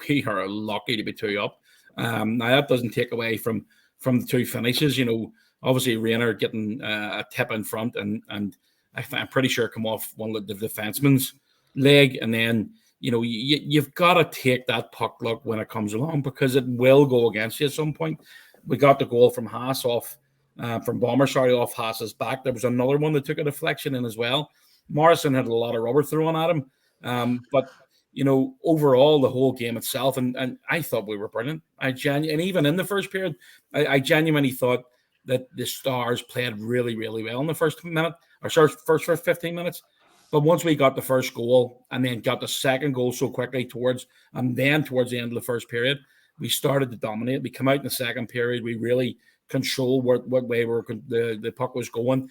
we are lucky to be 2 up. Now, that doesn't take away from the two finishes. You know, obviously Rayner getting a tip in front, and I'm pretty sure come off one of the defenseman's leg, and then, you know, you've got to take that puck luck when it comes along, because it will go against you at some point. We got the goal from Haas off off Haas's back. There was another one that took a deflection in as well. Morrison had a lot of rubber thrown at him, but you know, overall the whole game itself, and I thought we were brilliant. And even in the first period, I genuinely thought that the Stars played really, really well in the first 15 minutes. But once we got the first goal and then got the second goal so quickly towards the end of the first period, we started to dominate. We come out in the second period. We really controlled what way the puck was going.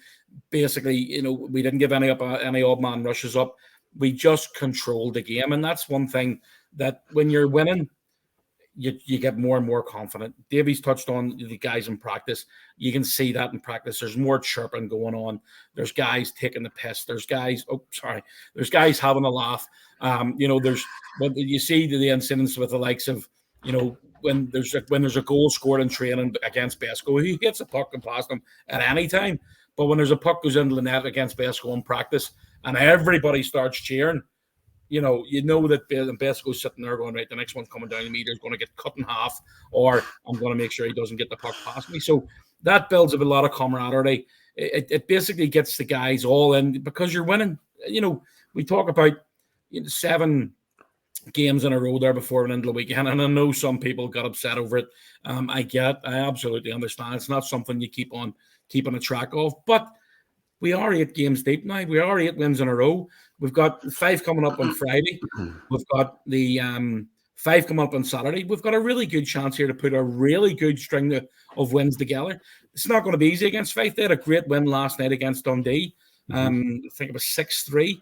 Basically, you know, we didn't give any odd man rushes up. We just controlled the game. And that's one thing that when you're winning, you get more and more confident. Davies touched on the guys in practice. You can see that in practice. There's more chirping going on. There's guys taking the piss. There's guys having a laugh. You know, when you see the incidents with the likes of, you know, when there's a goal scored in training against Besco, he hits a puck and past him at any time. But when there's a puck goes into the net against Besco in practice and everybody starts cheering, you know that Besco's sitting there going, right, the next one's coming down the meter is going to get cut in half, or I'm going to make sure he doesn't get the puck past me. So that builds up a lot of camaraderie. It basically gets the guys all in because you're winning. You know, we talk about 7 games in a row there before and into the weekend, and I know some people got upset over it. I absolutely understand. It's not something you keep on keeping a track of, but we are 8 games deep now. We are 8 wins in a row. We've got 5 coming up on Friday. We've got the 5 come up on Saturday. We've got a really good chance here to put a really good string of wins together. It's not going to be easy against Fife. They had a great win last night against Dundee. I think it was 6-3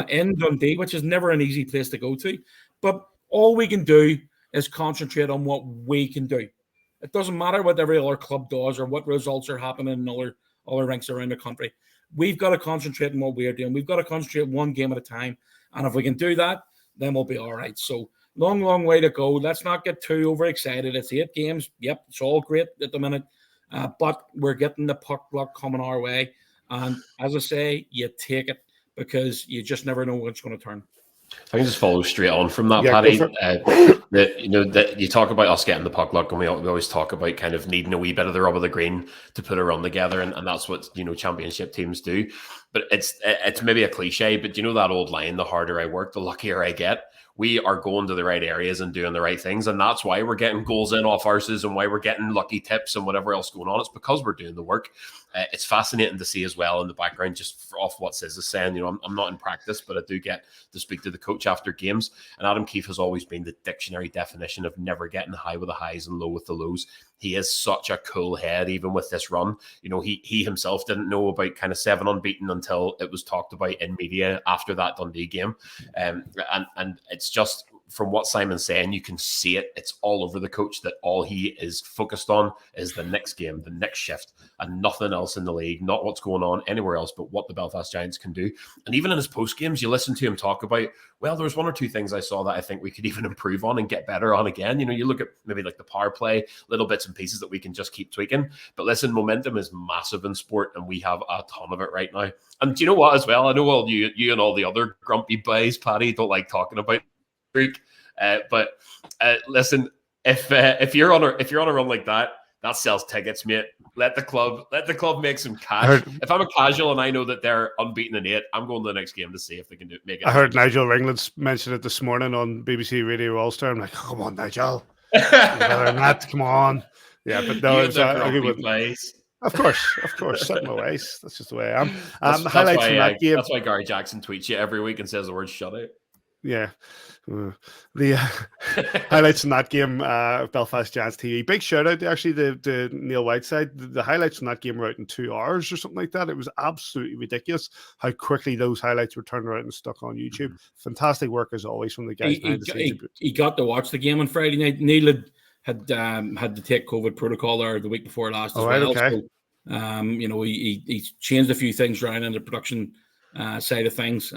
in Dundee, which is never an easy place to go to. But all we can do is concentrate on what we can do. It doesn't matter what every other club does or what results are happening in other ranks around the country. We've got to concentrate on what we're doing. We've got to concentrate one game at a time. And if we can do that, then we'll be all right. So long way to go. Let's not get too overexcited. It's 8 games. Yep, it's all great at the minute. But we're getting the puck luck coming our way. And as I say, you take it because you just never know when it's going to turn. If I can just follow straight on from that, Paddy. That you talk about us getting the puck luck, and we always talk about kind of needing a wee bit of the rub of the green to put a run together, and that's what championship teams do. But it's maybe a cliche, but that old line: the harder I work, the luckier I get. We are going to the right areas and doing the right things, and that's why we're getting goals in off arses and why we're getting lucky tips and whatever else going on. It's because we're doing the work. It's fascinating to see as well in the background, just off what Sis is saying. I'm not in practice, but I do get to speak to the coach after games. And Adam Keefe has always been the dictionary definition of never getting high with the highs and low with the lows. He is such a cool head, even with this run. He himself didn't know about kind of 7 unbeaten until it was talked about in media after that Dundee game. And it's just, from what Simon's saying, you can see it. It's all over the coach that all he is focused on is the next game, the next shift, and nothing else in the league, not what's going on anywhere else, but what the Belfast Giants can do. And even in his post games, you listen to him talk about, well, there was 1 or 2 things I saw that I think we could even improve on and get better on again. You look at maybe like the power play, little bits and pieces that we can just keep tweaking. But listen, momentum is massive in sport, and we have a ton of it right now. And do you know what as well? I know all you and all the other grumpy boys, Paddy, don't like talking about Greek. But listen, if you're on a run like that sells tickets, mate. Let the club make some cash. If I'm a casual and I know that they're unbeaten in 8, I'm going to the next game to see if they can make it. I heard Nigel Ringland mention it this morning on BBC Radio All-Star. I'm like, come on, Nigel. Come on. Yeah, but no, it's a good place. Of course. Set my ways. That's just the way I am. Highlights from that game. That's why Gary Jackson tweets you every week and says the word "shut out." Yeah. The highlights from that game, Belfast Giants TV. Big shout out to Neil Whiteside. The highlights from that game were out in 2 hours or something like that. It was absolutely ridiculous how quickly those highlights were turned around and stuck on YouTube. Fantastic work as always from the guys. He got to watch the game on Friday night. Neil had to take COVID protocol there the week before last as well. Okay. So, he changed a few things around in the production side of things.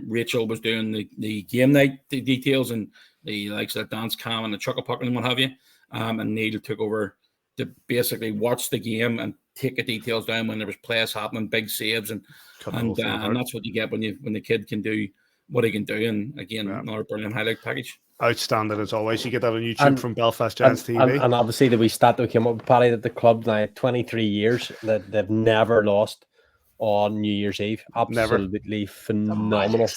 Rachel was doing the game night details and the likes of the dance cam and the chuckle puck and what have you. And Neil took over to basically watch the game and take the details down when there was plays happening, big saves, and that's what you get when the kid can do what he can do. And again, another brilliant highlight package. Outstanding as always. You get that on YouTube from Belfast Giants TV. And obviously the wee stat that came up with Paddy that the club now 23 years that they've never lost on New Year's Eve. Absolutely phenomenal.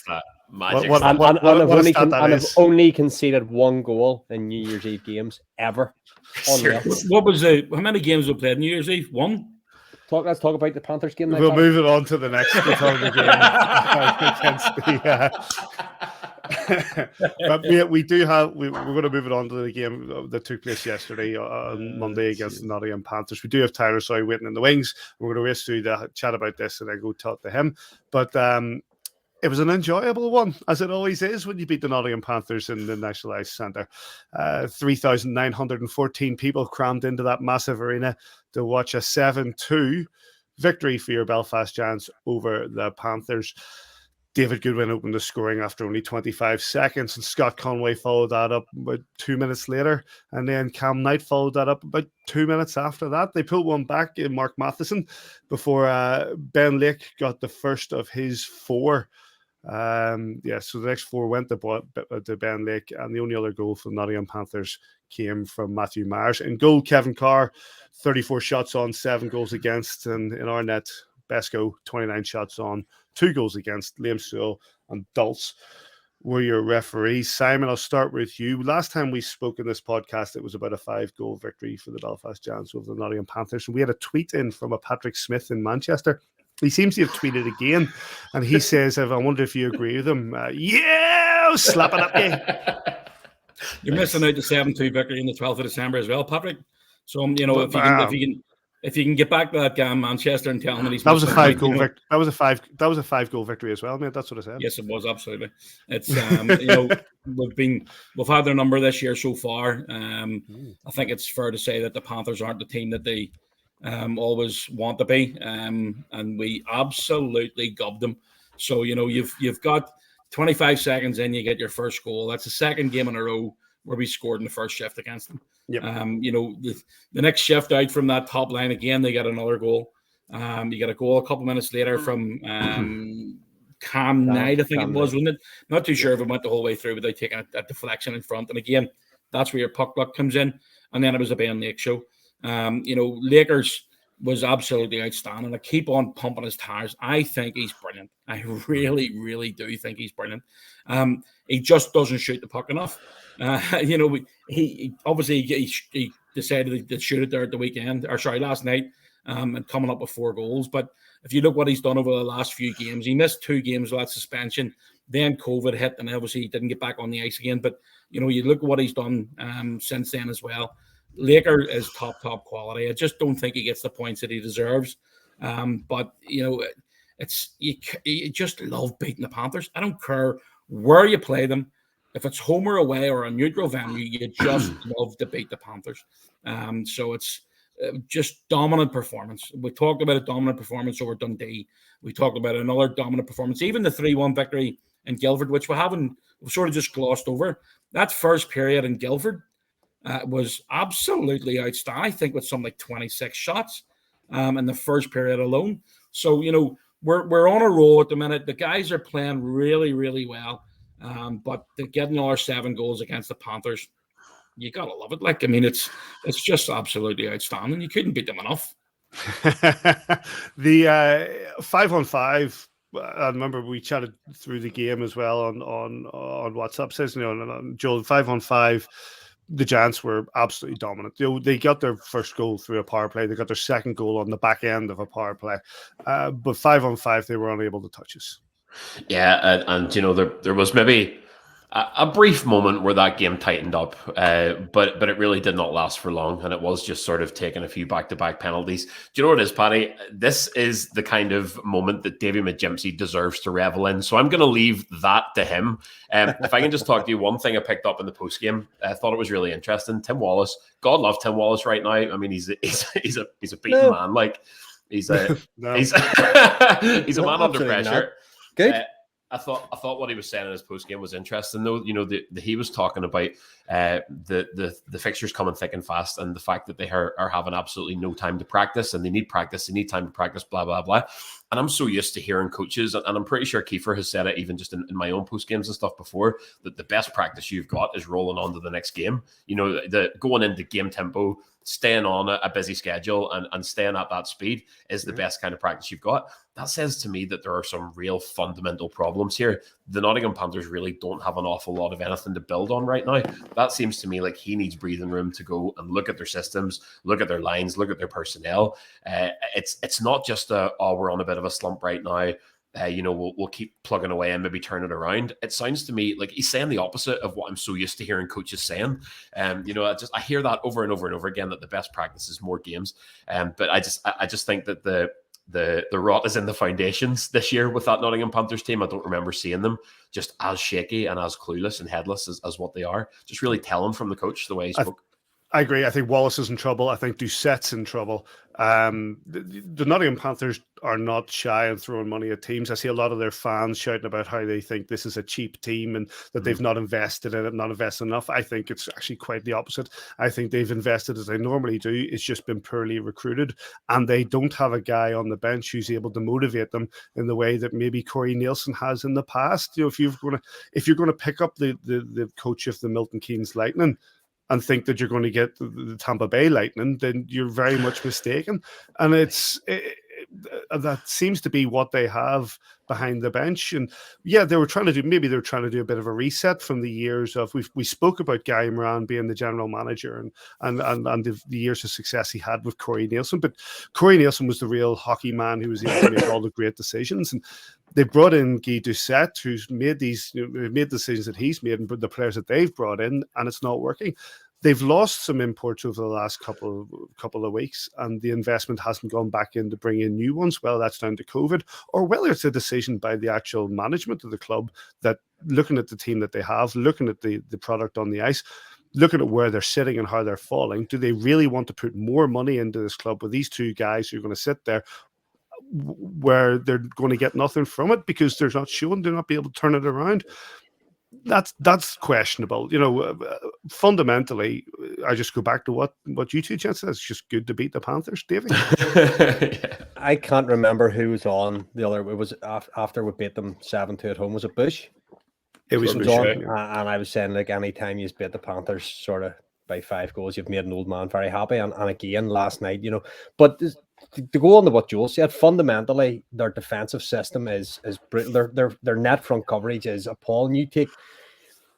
I've only conceded 1 goal in New Year's Eve games ever. What was how many games we played New Year's Eve? 1? Let's talk about the Panthers game. We'll move it on to the next game. But we're going to move it on to the game that took place yesterday on Monday against the Nottingham Panthers. We do have Tyler Soy waiting in the wings. We're going to race through the chat about this and then go talk to him. But it was an enjoyable one, as it always is when you beat the Nottingham Panthers in the National Ice Centre. 3,914 people crammed into that massive arena to watch a 7-2 victory for your Belfast Giants over the Panthers. David Goodwin opened the scoring after only 25 seconds, and Scott Conway followed that up about 2 minutes later, and then Cam Knight followed that up about 2 minutes after that. They pulled one back in Mark Matheson before Ben Lake got the first of his 4. So the next 4 went to Ben Lake, and the only other goal for the Nottingham Panthers came from Matthew Myers. In goal, Kevin Carr, 34 shots on, 7 goals against, and in our net, Besco, 29 shots on, 2 goals against. Liam Sewell and Dulce were your referees. Simon, I'll start with you. Last time we spoke in this podcast, it was about a 5-goal victory for the Belfast Giants over the Nottingham Panthers. And we had a tweet in from a Patrick Smith in Manchester. He seems to have tweeted again, and he says, I wonder if you agree with him. Yeah, slap it up, yeah. You're missing out the 7-2 victory in the 12th of December as well, Patrick. So if you can get back to that guy in Manchester and tell him that he's that was a missing out, 5-goal victory. That was a 5-goal victory as well, mate. That's what I said. Yes, it was, absolutely. It's we've had their number this year so far. I think it's fair to say that the Panthers aren't the team that they always want to be, and we absolutely gubbed them. So you've got 25 seconds in, you get your first goal. That's the second game in a row where we scored in the first shift against them. Yep. The next shift out from that top line again, they got another goal. You got a goal a couple minutes later from Cam Knight, I think it was, wasn't it? Not too sure if it went the whole way through, but they taking a deflection in front. And again, that's where your puck luck comes in. And then it was a Ben Lake show. Lakers was absolutely outstanding. I keep on pumping his tires. I think he's brilliant. I really, really do think he's brilliant. He just doesn't shoot the puck enough. He obviously he decided to shoot it there at the weekend, last night, and coming up with 4 goals. But if you look what he's done over the last few games, he missed 2 games with that suspension. Then COVID hit, and obviously he didn't get back on the ice again. But you look at what he's done since then as well. Laker is top quality. I just don't think he gets the points that he deserves. But it's you just love beating the Panthers. I don't care where you play them. If it's home or away or a neutral venue, you just love to beat the Panthers. So it's just dominant performance. We talked about a dominant performance over Dundee. We talked about another dominant performance, even the 3-1 victory in Guildford, which we've sort of just glossed over. That first period in Guildford was absolutely outstanding. I think with something like 26 shots in the first period alone. So we're on a roll at the minute. The guys are playing really, really well. But to get another 7 goals against the Panthers, you gotta love it. It's just absolutely outstanding. You couldn't beat them enough. The 5-on-5. I remember we chatted through the game as well on WhatsApp. Says Joel, 5-on-5. The Giants were absolutely dominant. They got their first goal through a power play. They got their second goal on the back end of a power play. But 5-on-5, they were unable to touch us. Yeah, and there was maybe a brief moment where that game tightened up, but it really did not last for long, and it was just sort of taking a few back-to-back penalties. Do you know what it is, Paddy? This is the kind of moment that Davy Mcgee deserves to revel in, so I'm going to leave that to him. If I can just talk to you, one thing I picked up in the post-game, I thought it was really interesting. Tim Wallace, God love Tim Wallace right now. I mean, he's a beaten man. He's a he's a man under pressure. Not. Good. I thought what he was saying in his post game was interesting, though. He was talking about the fixtures coming thick and fast, and the fact that they are having absolutely no time to practice, and they need practice, they need time to practice, blah blah blah. And I'm so used to hearing coaches, and I'm pretty sure Kiefer has said it even just in my own post games and stuff before, that the best practice you've got is rolling on to the next game. The going into game tempo, staying on a busy schedule and staying at that speed is the best kind of practice you've got. That says to me that there are some real fundamental problems here. The Nottingham Panthers really don't have an awful lot of anything to build on right now. That seems to me like he needs breathing room to go and look at their systems, look at their lines, look at their personnel. It's not just we're on a bit of a slump right now. We'll keep plugging away and maybe turn it around. It sounds to me like he's saying the opposite of what I'm so used to hearing coaches saying. I hear that over and over and over again, that the best practice is more games. But I just think that the rot is in the foundations this year with that Nottingham Panthers team. I don't remember seeing them just as shaky and as clueless and headless as what they are. Just really telling from the coach the way he spoke. I agree. I think Wallace is in trouble. I think Doucette's in trouble. The Nottingham Panthers are not shy in throwing money at teams. I see a lot of their fans shouting about how they think this is a cheap team and that they've not invested in it, not invested enough. I think it's actually quite the opposite. I think they've invested as they normally do. It's just been poorly recruited, and they don't have a guy on the bench who's able to motivate them in the way that maybe Corey Nielsen has in the past. If you're going to pick up the coach of the Milton Keynes Lightning and think that you're going to get the Tampa Bay Lightning, then you're very much mistaken. And that seems to be what they have behind the bench. And yeah, they were trying to do a bit of a reset from the years of we spoke about Gray Moran being the general manager and the years of success he had with Corey Nielsen. But Corey Nielsen was the real hockey man who was able to make all the great decisions. And they brought in Guy Doucette, who's made decisions that he's made, and the players that they've brought in, and it's not working. They've lost some imports over the last couple of weeks, and the investment hasn't gone back in to bring in new ones. Well, that's down to COVID, or whether it's a decision by the actual management of the club that, looking at the team that they have, looking at the product on the ice, looking at where they're sitting and how they're falling, do they really want to put more money into this club with these two guys who are going to sit there where they're going to get nothing from it because they're not be able to turn it around? That's questionable. Fundamentally, I just go back to what you two gents said. It's just good to beat the Panthers, Davy. Yeah. I can't remember who was on the other. It was after we beat them 7-2 at home. Was it Bush? It was Bush, on, yeah. And I was saying, like, anytime you beat the Panthers sort of by 5 goals, you've made an old man very happy. And again, last night, but to go on to what Joel said, fundamentally, their defensive system is brutal. Their net front coverage is appalling. You take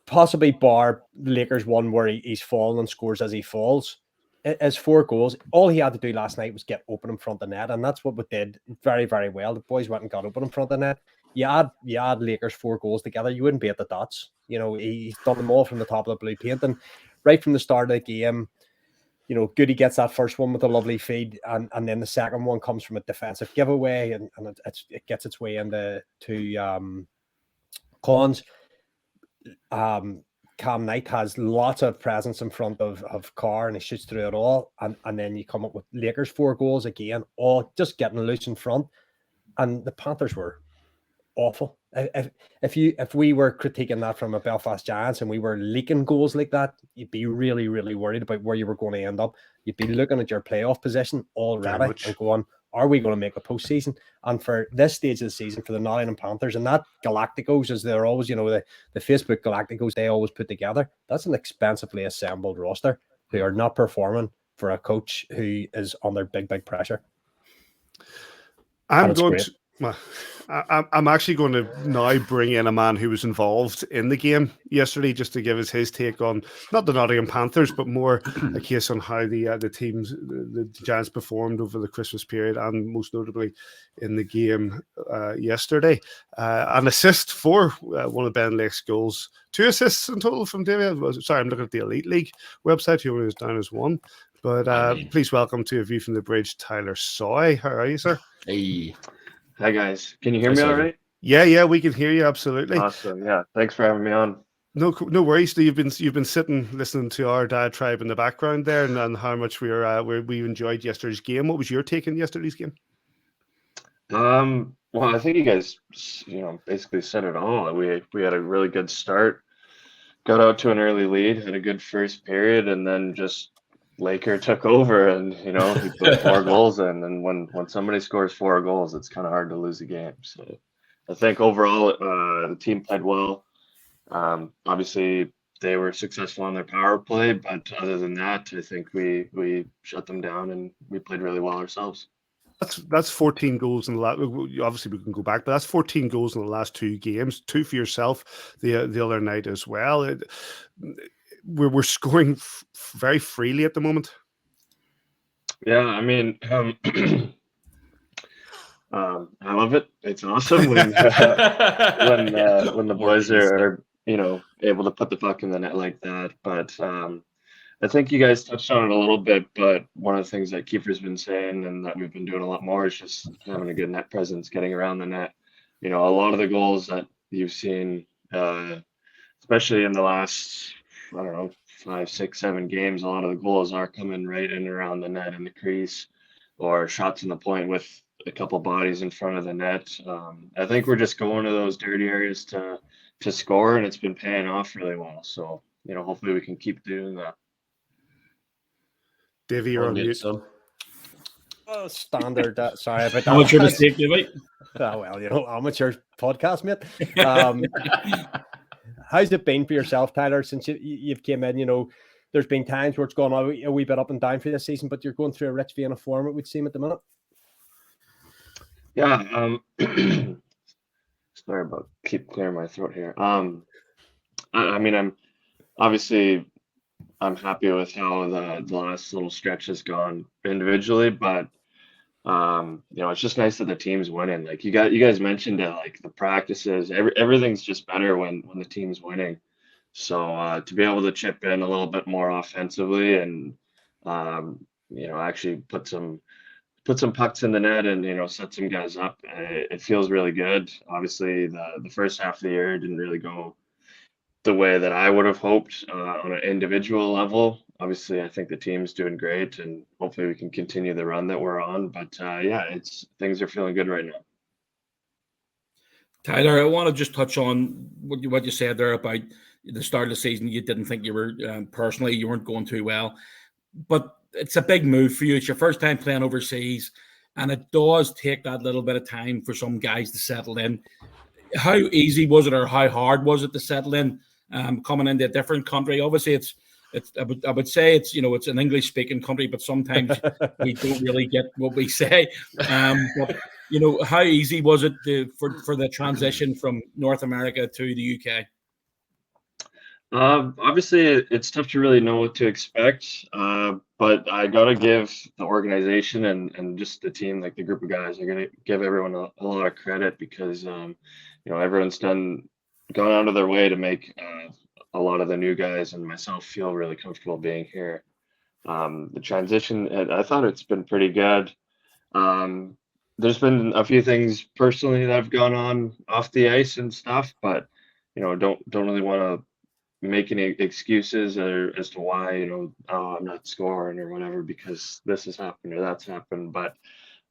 possibly bar the Lakers one where he's fallen and scores as he falls. As 4 goals, all he had to do last night was get open in front of the net, and that's what we did very, very well. The boys went and got open in front of the net. You add Lakers 4 goals together, you wouldn't be at the dots. He's done them all from the top of the blue paint, and right from the start of the game, Goody gets that first one with a lovely feed, and then the second one comes from a defensive giveaway, and it gets its way into Collins. Cam Knight has lots of presence in front of Carr, and he shoots through it all, and then you come up with Lakers 4 goals again, all just getting loose in front, and the Panthers were awful. If we were critiquing that from a Belfast Giants and we were leaking goals like that, you'd be really, really worried about where you were going to end up. You'd be looking at your playoff position already and going, are we going to make a postseason? And for this stage of the season, for the Nottingham Panthers and that Galacticos, as they're always, the Facebook Galacticos, they always put together, that's an expensively assembled roster who are not performing for a coach who is under big, big pressure. I'm actually going to now bring in a man who was involved in the game yesterday, just to give us his take on not the Nottingham Panthers, but more a case on how the teams, the Giants, performed over the Christmas period, and most notably in the game yesterday. An assist for one of Ben Lake's goals. 2 assists in total from Davy. Sorry, I'm looking at the Elite League website. He only was down as 1. But please welcome to A View from the Bridge, Tyler Soy. How are you, sir? Hey. Hi, guys. Can you hear me all right? Yeah, we can hear you, absolutely. Awesome. Yeah, thanks for having me on. No worries. You've been sitting listening to our diatribe in the background there, and how much we enjoyed yesterday's game. What was your take on yesterday's game? Well, I think you guys, basically said it all. We had a really good start, got out to an early lead, had a good first period, and then just Laker took over, and he put 4 goals in. And when somebody scores 4 goals, it's kind of hard to lose a game. So I think overall the team played well. Obviously they were successful on their power play, but other than that, I think we shut them down and we played really well ourselves. That's 14 goals in the last. Obviously, we can go back, but that's 14 goals in the last 2 games. 2 for yourself the other night as well. We're scoring very freely at the moment. Yeah, I mean, I love it. It's awesome when the boys are able to put the puck in the net like that. But I think you guys touched on it a little bit. But one of the things that Kiefer's been saying and that we've been doing a lot more is just having a good net presence, getting around the net. A lot of the goals that you've seen, especially in the last, 5, 6, 7 games, a lot of the goals are coming right in around the net in the crease, or shots in the point with a couple bodies in front of the net. I think we're just going to those dirty areas to score, and it's been paying off really well. So, hopefully we can keep doing that. Davy, you're on mute. Standard. Sorry about that. Amateur mistake, Davy. Amateur podcast, mate. How's it been for yourself, Tyler, since you've came in? There's been times where it's gone a wee bit up and down for this season, but you're going through a rich vein of form, it would seem, at the minute. Yeah. Sorry about keep clearing my throat here. I mean, I'm happy with how the last little stretch has gone individually, but it's just nice that the team's winning. Like you guys mentioned it, like the practices, everything's just better when the team's winning. So to be able to chip in a little bit more offensively and actually put some pucks in the net and set some guys up, it feels really good. Obviously, the first half of the year didn't really go the way that I would have hoped on an individual level. Obviously, I think the team's doing great, and hopefully we can continue the run that we're on. But things are feeling good right now. Tyler, I want to just touch on what you said there about the start of the season. You didn't think you were personally you weren't going too well, but it's a big move for you. It's your first time playing overseas, and it does take that little bit of time for some guys to settle in. How easy was it, or how hard was it to settle in coming into a different country? Obviously, it's I would say it's it's an English speaking country, but sometimes we don't really get what we say. But how easy was it for the transition from North America to the UK? Obviously, it's tough to really know what to expect, but I gotta give the organization and just the team, like the group of guys, I gotta give everyone a lot of credit because everyone's gone out of their way to make a lot of the new guys and myself feel really comfortable being here. The transition, I thought it's been pretty good. There's been a few things personally that have gone on off the ice and stuff, but don't really want to make any excuses as to why I'm not scoring or whatever because this has happened or that's happened. But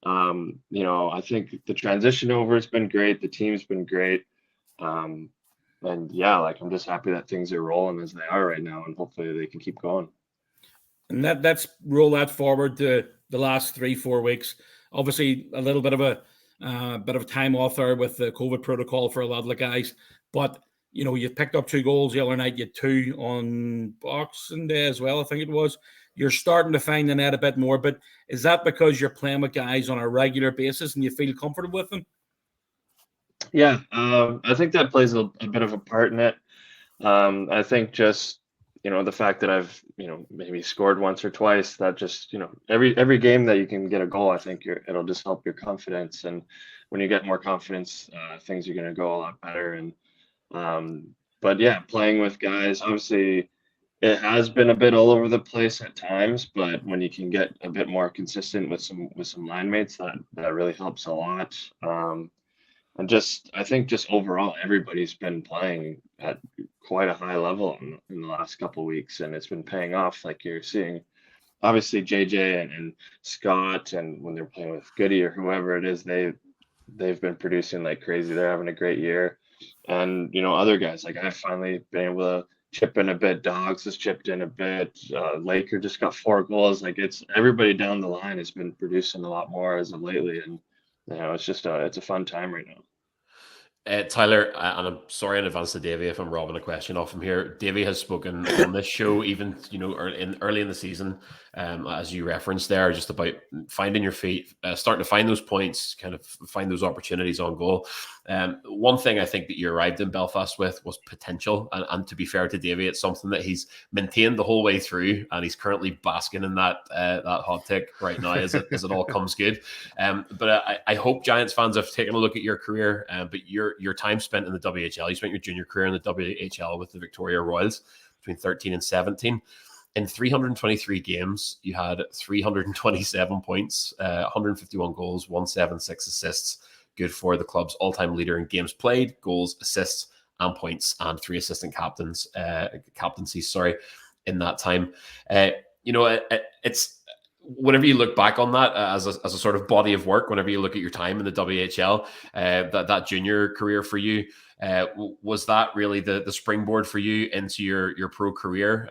I think the transition over has been great. The team's been great. And yeah, like I'm just happy that things are rolling as they are right now, and hopefully they can keep going. And let's roll that forward to the last 3-4 weeks. Obviously, a little bit of time off there with the COVID protocol for a lot of the guys, but you picked up 2 goals the other night. You had 2 on Boxing Day as well, I think it was. You're starting to find the net a bit more, but is that because you're playing with guys on a regular basis and you feel comfortable with them? Yeah, I think that plays a bit of a part in it. I think just the fact that I've maybe scored once or twice, that just every game that you can get a goal, I think it'll just help your confidence, and when you get more confidence, things are going to go a lot better. And but yeah, playing with guys, obviously it has been a bit all over the place at times, but when you can get a bit more consistent with some line mates, that really helps a lot. And I think overall, everybody's been playing at quite a high level in the last couple of weeks, and it's been paying off. Like you're seeing, obviously JJ and Scott, and when they're playing with Goody or whoever it is, they've been producing like crazy. They're having a great year, and other guys like I've finally been able to chip in a bit. Dogs has chipped in a bit. Laker just got 4 goals. Like it's everybody down the line has been producing a lot more as of lately, and it's just it's a fun time right now. Tyler, and I'm sorry in advance to Davy if I'm robbing a question off him here. Davy has spoken on this show, even early in the season, as you referenced there, just about finding your feet, starting to find those points, kind of find those opportunities on goal. One thing I think that you arrived in Belfast with was potential, and to be fair to Davy, it's something that he's maintained the whole way through, and he's currently basking in that hot take right now as it all comes good. But I hope Giants fans have taken a look at your career, but your time spent in the WHL. You spent your junior career in the WHL with the Victoria Royals between 13 and 17. In 323 games, you had 327 points, 151 goals, 176 assists. Good for the club's all-time leader in games played, goals, assists, and points, and 3 assistant captaincies. In that time. It's whenever you look back on that as a sort of body of work, whenever you look at your time in the WHL, that junior career for you, was that really the springboard for you into your pro career?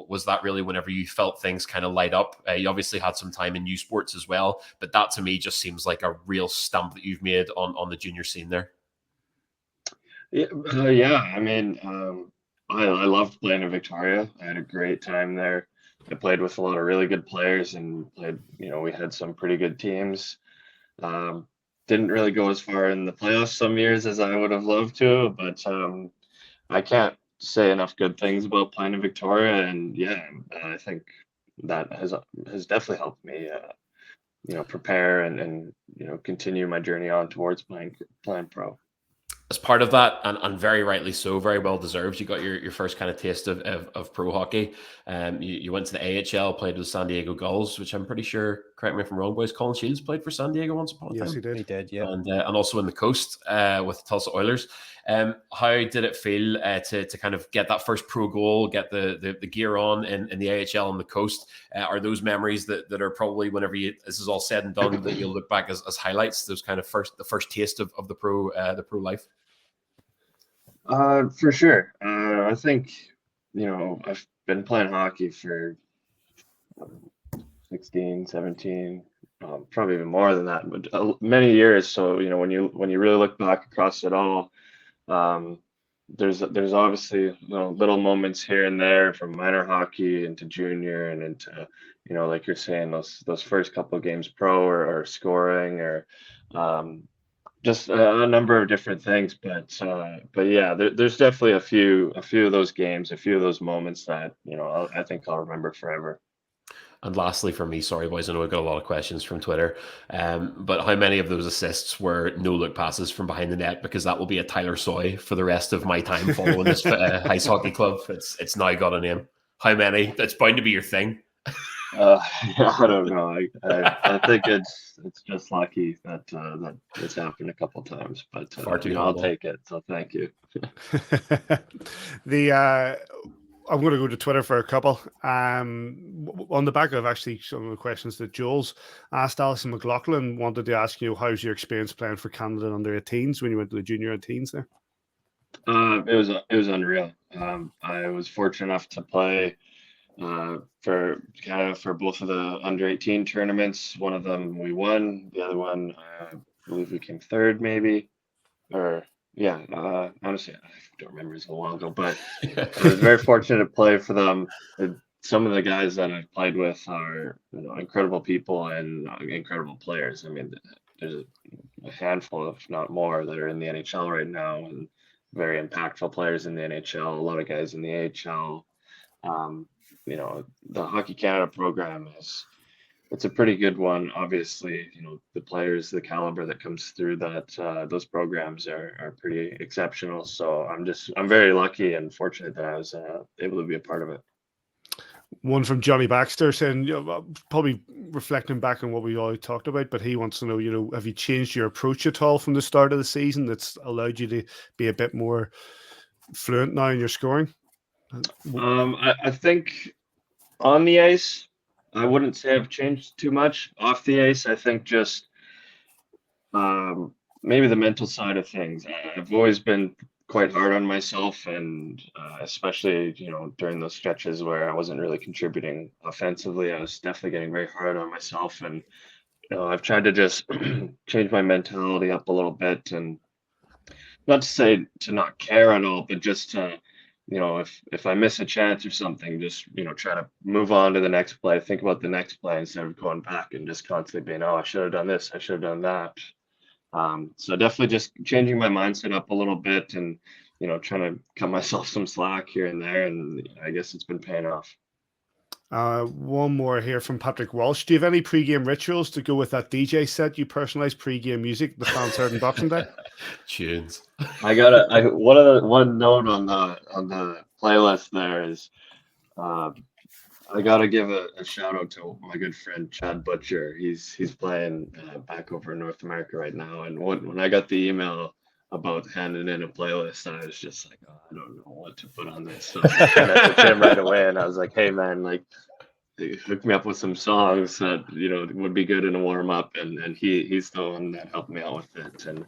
Was that really whenever you felt things kind of light up? You obviously had some time in youth sports as well, but that to me just seems like a real stamp that you've made on the junior scene there. Yeah. I mean, I loved playing in Victoria. I had a great time there. I played with a lot of really good players and played, we had some pretty good teams. didn't really go as far in the playoffs some years as I would have loved to, but I can't say enough good things about playing in Victoria, and yeah, I think that has definitely helped me, prepare and continue my journey on towards playing pro. As part of that, and very rightly so, very well deserved, you got your first kind of taste of pro hockey. You went to the AHL, played with San Diego Gulls, which I'm pretty sure, correct me if I'm wrong, boys, Colin Shields played for San Diego once upon a time. Yes, he did. He did, yeah. And also in the coast with the Tulsa Oilers. How did it feel to kind of get that first pro goal, get the gear on in the AHL on the coast? Are those memories that are probably, whenever this is all said and done, that you'll look back as highlights? Those kind of the first taste of the pro life. For sure. I think I've been playing hockey for 16, 17. Probably even more than that, but many years. So when you really look back across it all, there's obviously little moments here and there from minor hockey into junior and into like you're saying, those first couple of games pro or scoring or just a number of different things. But yeah, there's definitely a few of those games, a few of those moments that I think I'll remember forever. And lastly, for me, sorry boys, I know I got a lot of questions from Twitter, but how many of those assists were no-look passes from behind the net? Because that will be a Tyler Soy for the rest of my time following this Heist Hockey Club. It's now got a name. How many? That's bound to be your thing. I don't know. I think it's just lucky that it's happened a couple of times, but I'll take it. So thank you. I'm going to go to Twitter for a couple. On the back of actually some of the questions that Jules asked, Alison McLaughlin wanted to ask you, how's your experience playing for Canada under 18s when you went to the junior 18s there? It was unreal. I was fortunate enough to play for Canada for both of the under 18 tournaments. One of them we won. The other one, I believe we came third, maybe, or. Yeah, honestly, I don't remember. It's a while ago, but I was very fortunate to play for them. Some of the guys that I've played with are incredible people and incredible players. I mean, there's a handful, if not more, that are in the NHL right now, and very impactful players in the NHL. A lot of guys in the AHL. The Hockey Canada program it's a pretty good one. Obviously, the players, the caliber that comes through those programs are pretty exceptional. So I'm very lucky and fortunate that I was able to be a part of it. One from Johnny Baxter saying, probably reflecting back on what we all talked about, but he wants to know, have you changed your approach at all from the start of the season that's allowed you to be a bit more fluent now in your scoring? I think on the ice, I wouldn't say I've changed too much. Off the ice, I think just maybe the mental side of things. I've always been quite hard on myself, and especially during those stretches where I wasn't really contributing offensively, I was definitely getting very hard on myself. And I've tried to just change my mentality up a little bit, and not to say to not care at all, but just to if I miss a chance or something, just try to move on to the next play, think about the next play instead of going back and just constantly being, I should have done this, I should have done that. So definitely just changing my mindset up a little bit and trying to cut myself some slack here and there, and I guess it's been paying off. One more here from Patrick Walsh. Do you have any pre-game rituals to go with that DJ set you personalize pre-game music the fans heard in Boxing Day? Tunes. I got one note on the playlist there is I gotta give a shout out to my good friend Chad Butcher. He's playing back over in North America right now, and when I got the email about handing in a playlist, I was just like, I don't know what to put on this. So I messaged him right away, and I was like, hey man, like hook me up with some songs that would be good in a warm up, and he's the one that helped me out with it. And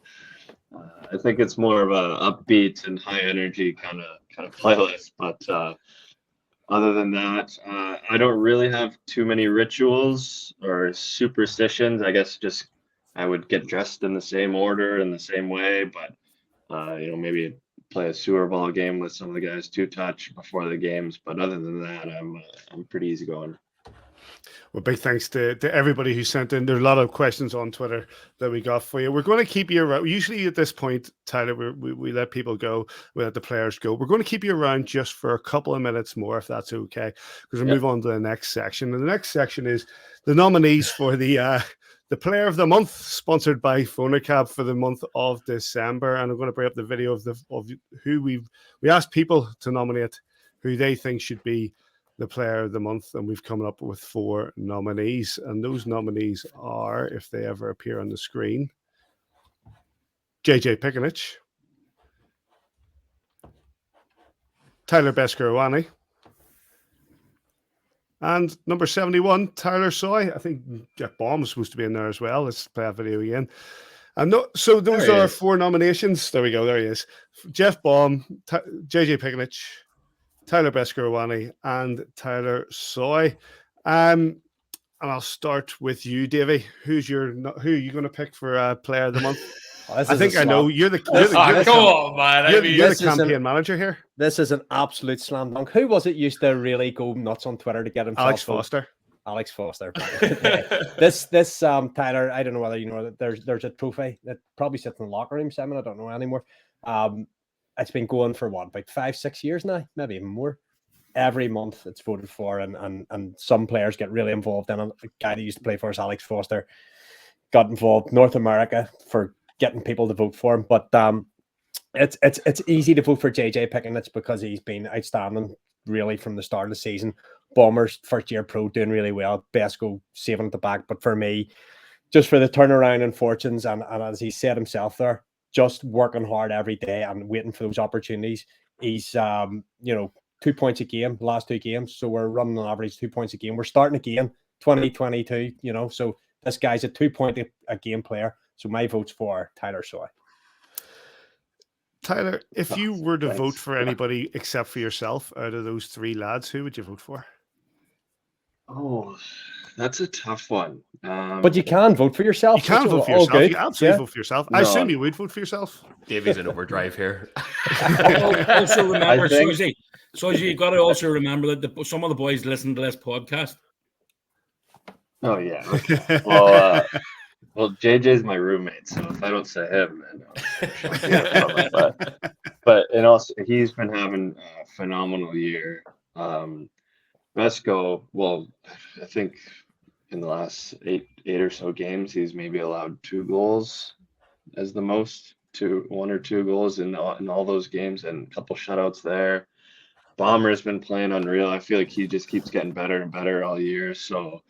I think it's more of a upbeat and high energy kind of playlist, but other than that, I don't really have too many rituals or superstitions. I guess just I would get dressed in the same order in the same way, but maybe play a sewer ball game with some of the guys 2-touch before the games. But other than that, I'm pretty easygoing. Well, big thanks to everybody who sent in. There are a lot of questions on Twitter that we got for you. We're going to keep you around. Usually at this point, Tyler, we let people go, we let the players go. We're going to keep you around just for a couple of minutes more, if that's okay, because we'll move on to the next section. And the next section is the nominees for the Player of the Month, sponsored by Phonacab for the month of December. And I'm going to bring up the video of who we asked people to nominate who they think should be the Player of the Month, and we've come up with 4 nominees, and those nominees are, if they ever appear on the screen, JJ Pikanich, Tyler Beskorowany, and number 71, Tyler Soy. I think Jeff Baum is supposed to be in there as well. Let's play that video again. And so those are 4 nominations. There we go. There he is. Jeff Baum, JJ Pikanich, Tyler Beskorowany, and Tyler Soy. And I'll start with you, Davy. Who are you going to pick for Player of the Month? I think I know you're the campaign manager here. This is an absolute slam dunk. Who was it used to really go nuts on Twitter to get himself? Alex Foster. This Tyler, I don't know whether you know that there's a trophy that probably sits in the locker room, Simon. I don't know anymore. It's been going for what, about 5-6 years now, maybe even more. Every month it's voted for, and some players get really involved in it. A guy that used to play for us, Alex Foster, got involved North America for getting people to vote for him. But it's easy to vote for JJ Pikanich because he's been outstanding really from the start of the season. Bombers first year pro doing really well. Besko saving at the back. But for me, just for the turnaround and fortunes, and as he said himself there, just working hard every day and waiting for those opportunities. He's 2 points a game, last 2 games. So we're running on average 2 points a game. We're starting again, 2022, so this guy's a 2 point a game player. So my vote's for Tyler Soy. Tyler, if you were to vote for anybody except for yourself out of those 3 lads, who would you vote for? Oh, that's a tough one. But you can vote for yourself. You can vote for yourself. You can absolutely vote for yourself. I assume you would vote for yourself. Davy's in overdrive here. Also remember, Soji, you've got to also remember that some of the boys listen to this podcast. Oh, yeah. Okay. Well, JJ's my roommate, so if I don't say him, then but and also he's been having a phenomenal year. Besko, well, I think in the last eight or so games, he's maybe allowed 2 goals as the most, 1 or 2 goals in all those games, and a couple shutouts there. Bomber's been playing unreal. I feel like he just keeps getting better and better all year. So,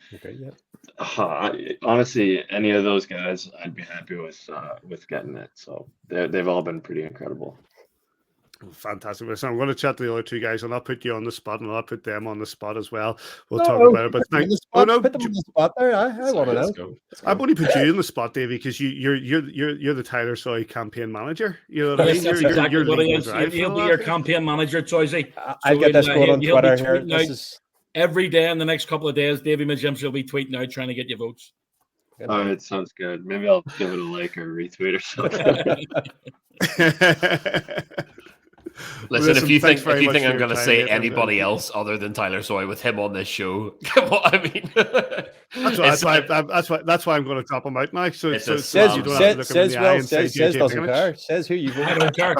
honestly, any of those guys, I'd be happy with getting it. So they've all been pretty incredible. Fantastic. So I'm going to chat to the other 2 guys, and I'll put you on the spot, and I'll put them on the spot as well. We'll talk about it. But put them on the spot there. I want to know. I've only put you in the spot, Davy, because you're the Tyler Soy campaign manager. You know what I mean? That's exactly what he is. He'll be your campaign manager, Choisy. I've got this going on Twitter here. Every day in the next couple of days, Davy Mcgee will be tweeting out trying to get your votes. All right, sounds good. Maybe I'll give it a like or retweet or something. Listen, if you think I'm going to say anybody else other than Tyler Soy with him on this show, come on, I mean, that's why I'm going to drop him out now. So says doesn't care. Says who you vote. I don't care.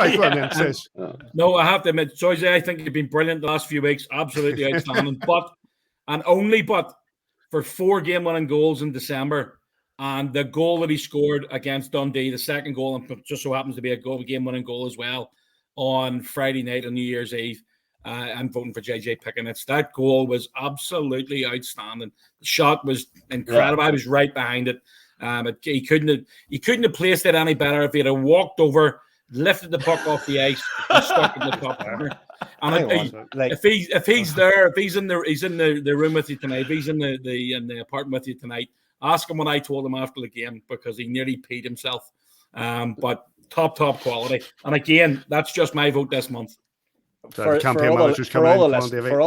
No, I have to admit, Soy, I think you've been brilliant the last few weeks. Absolutely outstanding. But for 4 game-winning goals in December, and the goal that he scored against Dundee, the second goal, and just so happens to be a game-winning goal as well, on Friday night on New Year's Eve. I'm voting for JJ Pikanich. That goal was absolutely outstandand. The shot was incredible. I was right behind it. He couldn't have placed it any better if he had walked over, lifted the puck off the ice, and stuck in the top corner. And if he's there, if he's in the room with you tonight, if he's in the apartment with you tonight, ask him what I told him after the game, because he nearly peed himself. But top quality. And again, that's just my vote this month. For all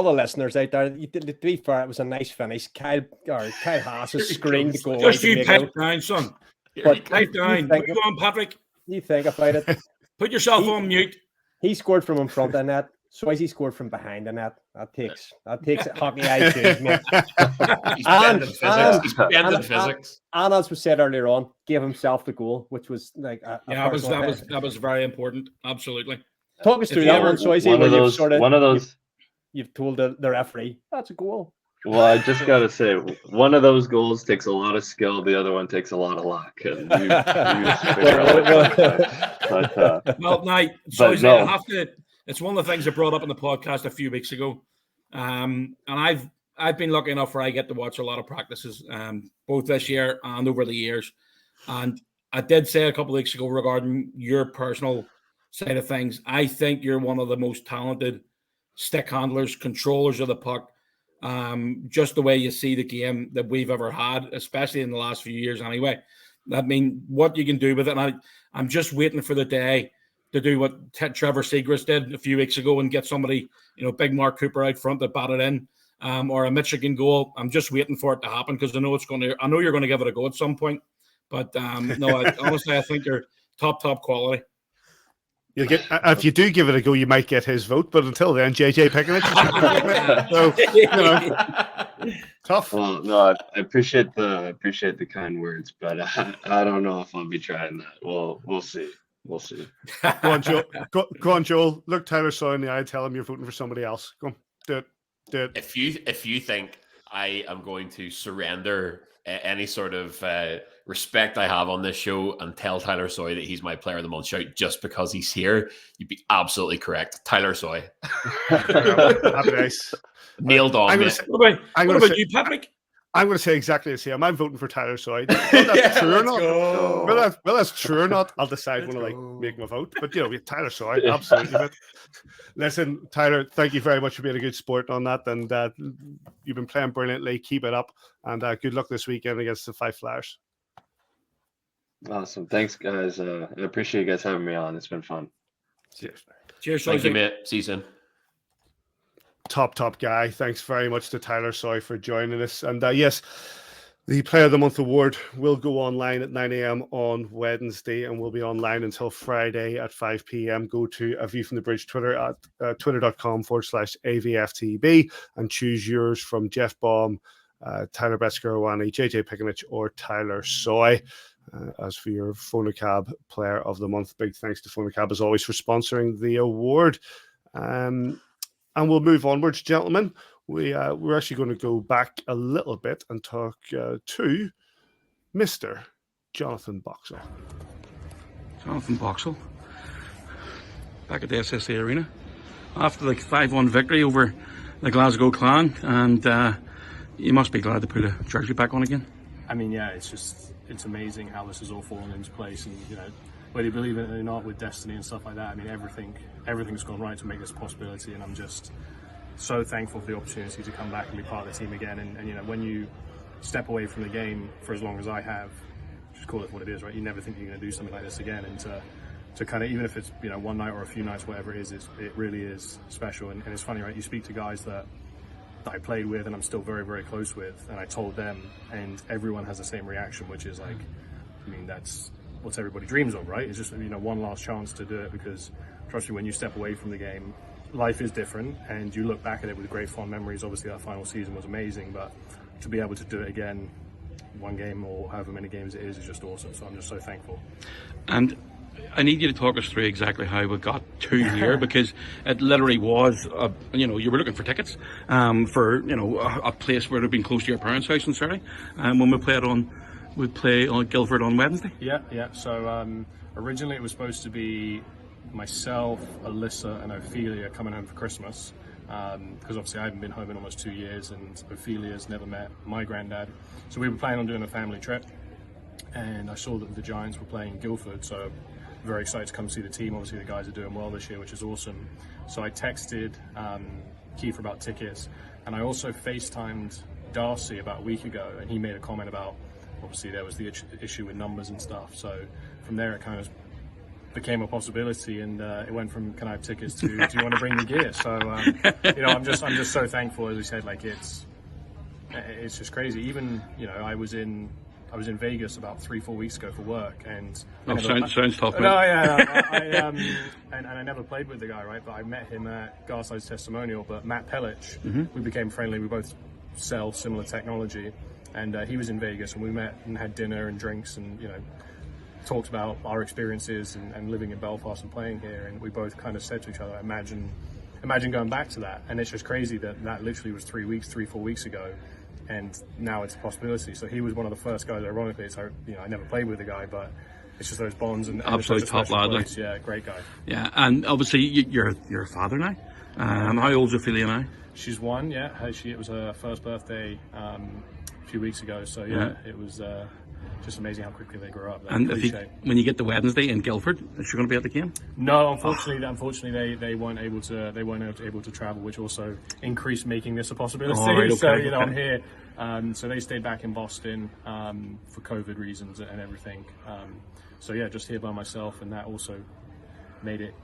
the listeners out there, to be fair, it was a nice finish. Kyle Haas has screamed the goal. Just you pipe down, son. Pipe down. Go on, Patrick. You think about it. Put yourself on mute. He scored from in front of net. Swayze scored from behind the net. That takes hockey IQ, mate. He's bending physics. He's bending physics. And as we said earlier on, gave himself the goal, which was like that was very important. Absolutely. Talk us through that one, Swayze. You've told the referee that's a goal. Well, I just got to say, one of those goals takes a lot of skill. The other one takes a lot of luck. And I have to. It's one of the things I brought up in the podcast a few weeks ago, and I've been lucky enough where I get to watch a lot of practices, both this year and over the years. And I did say a couple of weeks ago regarding your personal side of things, I think you're one of the most talented stick handlers, controllers of the puck. Just the way you see the game that we've ever had, especially in the last few years anyway. I mean, what you can do with it. And I'm just waiting for the day to do what Trevor Seagrass did a few weeks ago and get somebody, big Mark Cooper out front that batted in, or a Michigan goal. I'm just waiting for it to happen because I know you're going to give it a go at some point. But honestly, I think you're top quality. You'll get, if you do give it a go, you might get his vote. But until then, JJ Pickenich. So, tough. Well, no, I appreciate the kind words, but I don't know if I'll be trying that. We'll see. We'll see. Go on, Joel. Go on, Joel. Look Tyler Soy in the eye. Tell him you're voting for somebody else. Go on. Do it. If you think I am going to surrender any sort of respect I have on this show and tell Tyler Soy that he's my player of the month shout just because he's here, you'd be absolutely correct. Tyler Soy. Happy days. Nailed on. What about you, Patrick? I'm going to say exactly the same. I'm voting for Tyler Soy. Whether that's true or not, whether that's true or not, I'll decide when I make my vote. But Tyler Soy, absolutely. Listen, Tyler, thank you very much for being a good sport on that, and you've been playing brilliantly. Keep it up, and good luck this weekend against the Fife Flyers. Awesome, thanks, guys. I appreciate you guys having me on. It's been fun. Cheers, thank you, mate. See you soon. Top guy. Thanks very much to Tyler Soy for joining us. And yes, the Player of the Month award will go online at 9 a.m. on Wednesday and will be online until Friday at 5 p.m. Go to A View from the Bridge Twitter at twitter.com/AVFTB and choose yours from Jeff Baum, Tyler Beskarowani, JJ Pickenich, or Tyler Soy. As for your Phonocab Player of the Month, big thanks to Phonocab as always for sponsoring the award. And we'll move onwards, gentlemen. We're actually going to go back a little bit and talk to Mr. Jonathan Boxill. Jonathan Boxill, back at the SSA Arena after the 5-1 victory over the Glasgow Clan, and you must be glad to put a jersey back on again. I mean, yeah, it's amazing how this has all fallen into place, and whether you believe it or not, with destiny and stuff like that, I mean, everything's gone right to make this a possibility, and I'm just so thankful for the opportunity to come back and be part of the team again. And when you step away from the game for as long as I have, just call it what it is, right? You never think you're going to do something like this again, and to kind of, even if it's one night or a few nights, whatever it is, it really is special. And it's funny, right? You speak to guys that I played with and I'm still very, very close with, and I told them, and everyone has the same reaction, which is like, I mean, that's what everybody dreams of, right? It's just one last chance to do it, because trust me, when you step away from the game, life is different, and you look back at it with great fond memories. Obviously that final season was amazing, but to be able to do it again, one game or however many games it is just awesome. So I'm just so thankful. And I need you to talk us through exactly how we got to here, because it literally was, you were looking for tickets for a place where it had been close to your parents' house on Saturday, and when we'd play on Guildford on Wednesday. Yeah. So originally it was supposed to be myself, Alyssa, and Ophelia coming home for Christmas, because obviously I haven't been home in almost 2 years, and Ophelia's never met my granddad. So we were planning on doing a family trip, and I saw that the Giants were playing Guildford, so very excited to come see the team. Obviously the guys are doing well this year, which is awesome. So I texted Keith about tickets, and I also FaceTimed Darcy about a week ago, and he made a comment about, obviously there was the issue with numbers and stuff. So from there it kind of became a possibility, and it went from can I have tickets to do you want to bring me gear? So I'm just so thankful, as we said, like it's just crazy. Even I was in I was in Vegas about 3-4 weeks ago for work, and sounds tough. No, yeah, and I never played with the guy, right? But I met him at Garside's testimonial. But Matt Pellich, we became friendly. We both sell similar technology, and he was in Vegas, and we met and had dinner and drinks, and talked about our experiences and living in Belfast and playing here. And we both kind of said to each other, imagine going back to that. And it's just crazy that literally was 3-4 weeks ago, and now it's a possibility. So he was one of the first guys, ironically. So I never played with the guy, but it's just those bonds and absolute top lad. Yeah, great guy. Yeah, and obviously you're a father now. How old's Ophelia now? She's 1. Yeah, it was her first birthday a few weeks ago. So it was just amazing how quickly they grow up. And when you get to Wednesday in Guildford, is she going to be at the game? No, unfortunately, they weren't able to travel, which also increased making this a possibility. Right, okay, so okay. I'm here. So they stayed back in Boston for COVID reasons and everything. So yeah, just here by myself, and that also made it,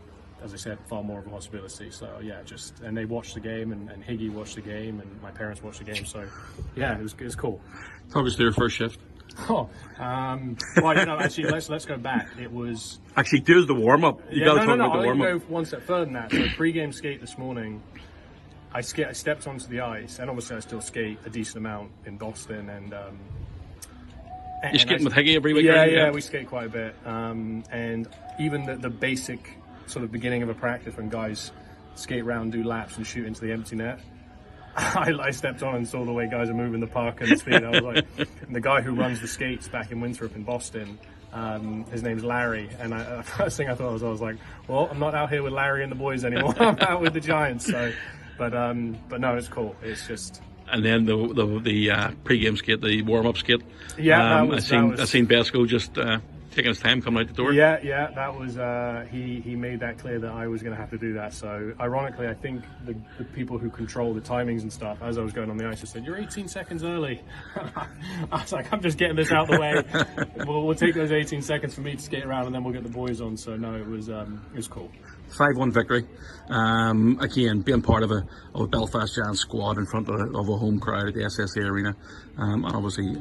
as I said, far more of a possibility. So yeah, and they watched the game, and Higgy watched the game, and my parents watched the game. So yeah, it was cool. Talk us through your first shift. Well, actually, let's go back. It was actually do the warm up. You got to talk about the warm up. I'll go one step further than that. So pre-game skate this morning, I stepped onto the ice, and obviously I still skate a decent amount in Boston, and you're skating with Higgy every week. Yeah, we skate quite a bit, and even the basic sort of beginning of a practice when guys skate around, do laps, and shoot into the empty net. I stepped on and saw the way guys are moving the puck and the speed. I was like, and the guy who runs the skates back in Winthrop in Boston, his name's Larry. And the first thing I thought was like, well, I'm not out here with Larry and the boys anymore. I'm out with the Giants. So, but no, it's cool. It's just. And then the pre-game skate, the warm-up skate. Yeah, I seen Besco just taking his time coming out the door. Yeah, that was he made that clear that I was going to have to do that. So ironically, I think the people who control the timings and stuff, as I was going on the ice, just said, "You're 18 seconds early." I was like, "I'm just getting this out of the way. We'll take those 18 seconds for me to skate around, and then we'll get the boys on." So no, it was cool. 5-1 victory. Again, being part of a Belfast Giants squad in front of a home crowd at the SSA Arena, and obviously,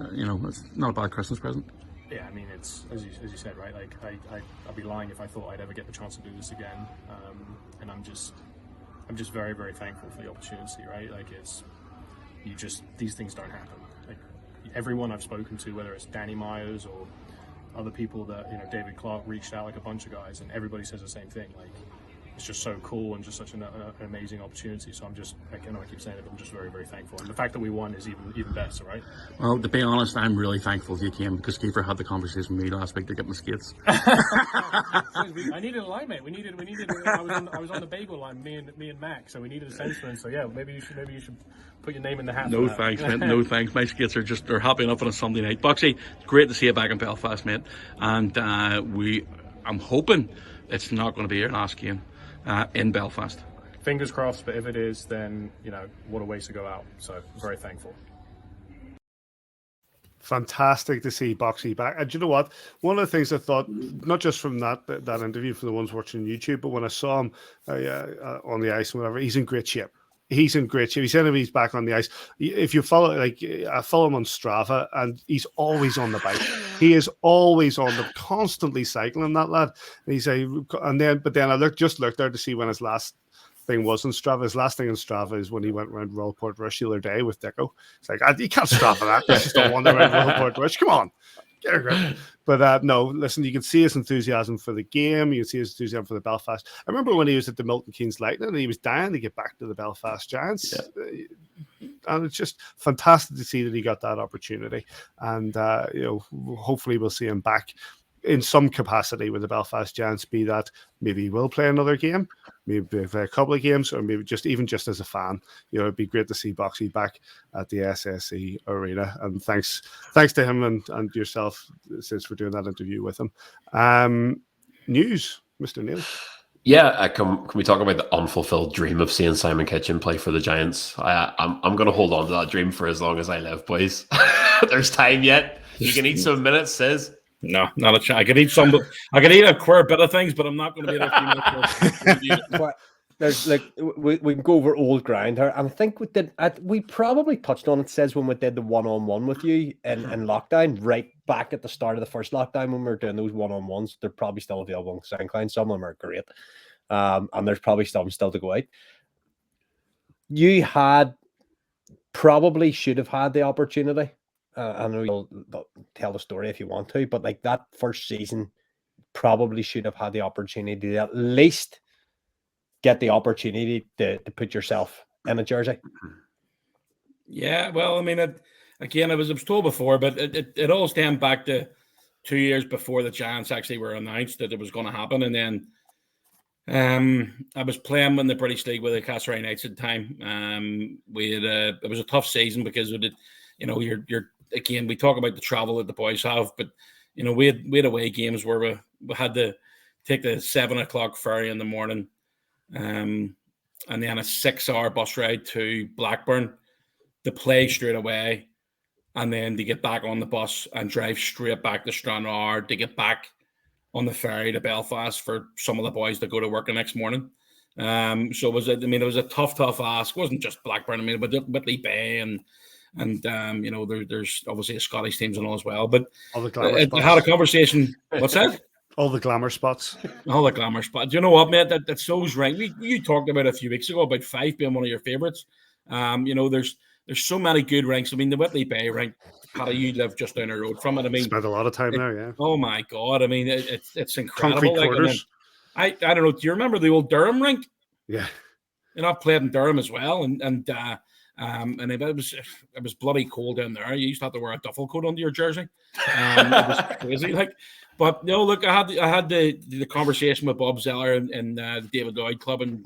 it's not a bad Christmas present. Yeah, I mean, it's as you said, right? Like I'd be lying if I thought I'd ever get the chance to do this again, and I'm just very, very thankful for the opportunity, right? Like these things don't happen. Like everyone I've spoken to, whether it's Danny Myers or other people that David Clark reached out, like a bunch of guys, and everybody says the same thing. Like it's just so cool and just such an amazing opportunity. So I'm just, I keep saying it, but I'm just very, very thankful. And the fact that we won is even better, right? Well, to be honest, I'm really thankful you came, because Kiefer had the conversation with me last week to get my skates. I needed a line, mate. I was on the bagel line, me and Mac. So we needed a centerman. So yeah, maybe you should put your name in the hat. No thanks, mate. No thanks. My skates are happy enough on a Sunday night. Boxy, great to see you back in Belfast, mate. And I'm hoping it's not going to be your last game in Belfast. Fingers crossed, but if it is, then what a way to go out. So very thankful. Fantastic to see Boxy back. And you know what? One of the things I thought, not just from that interview for the ones watching YouTube, but when I saw him on the ice and whatever, he's in great shape. He's in great shape. He said he's back on the ice. If you follow, I follow him on Strava, and he's always on the bike. He is always on the, constantly cycling, that lad. And then I looked there to see when his last thing was on Strava. His last thing on Strava is when he went around Royal Port Rush the other day with Deco. It's like, you can't Strava that. That's just a wander around Royal Port Rush. Come on. Get a grip. But no, listen, you can see his enthusiasm for the game. You can see his enthusiasm for the Belfast. I remember when he was at the Milton Keynes Lightning and he was dying to get back to the Belfast Giants. Yeah. And it's just fantastic to see that he got that opportunity. And, hopefully we'll see him back in some capacity with the Belfast Giants, be that maybe he will play another game, maybe play a couple of games, or maybe just as a fan. It'd be great to see Boxy back at the SSE Arena. And thanks to him and yourself, since we're doing that interview with him. News, Mr. Neil. Yeah, can we talk about the unfulfilled dream of seeing Simon Kitchen play for the Giants? I'm going to hold on to that dream for as long as I live, boys. There's time yet. You can eat some minutes, says. No, not a chance. I could eat a queer bit of things, but I'm not going to be able to. there's like we can go over old ground here. And I think we probably touched on it. Says when we did the one-on-one with you in lockdown, right back at the start of the first lockdown when we were doing those one-on-ones, they're probably still available on SoundCloud. Some of them are great, and there's probably some still to go out. You probably should have had the opportunity. I know you'll tell the story if you want to, but like that first season, probably should have had the opportunity to at least get the opportunity to put yourself in a jersey. Yeah, well, I mean, I was told before, but it all stemmed back to 2 years before the Giants actually were announced that it was going to happen, and then I was playing in the British League with the Castlereagh Knights at the time. It was a tough season because we did, you're again, we talk about the travel that the boys have, but we had away games where we had to take the 7 o'clock ferry in the morning, and then a 6-hour bus ride to Blackburn to play straight away, and then to get back on the bus and drive straight back to Stranraer to get back on the ferry to Belfast for some of the boys to go to work the next morning. So it was a tough ask. It wasn't just Blackburn, but Whitley Bay and there's obviously a Scottish teams and all as well. But all the glamour spots. I had a conversation. What's that? All the glamour spots. All the glamour spots. You know what, mate? That's so right. You talked about a few weeks ago about Fife being one of your favourites. There's so many good ranks. I mean, the Whitley Bay rank, Paddy, you live just down the road from it. I mean, spent a lot of time there, yeah. Oh my God. I mean, it's incredible. Concrete quarters. I don't know. Do you remember the old Durham rink? Yeah. I've played in Durham as well. And it was bloody cold down there. You used to have to wear a duffel coat under your jersey. It was crazy. But look, I had the conversation with Bob Zeller in the David Lloyd Club in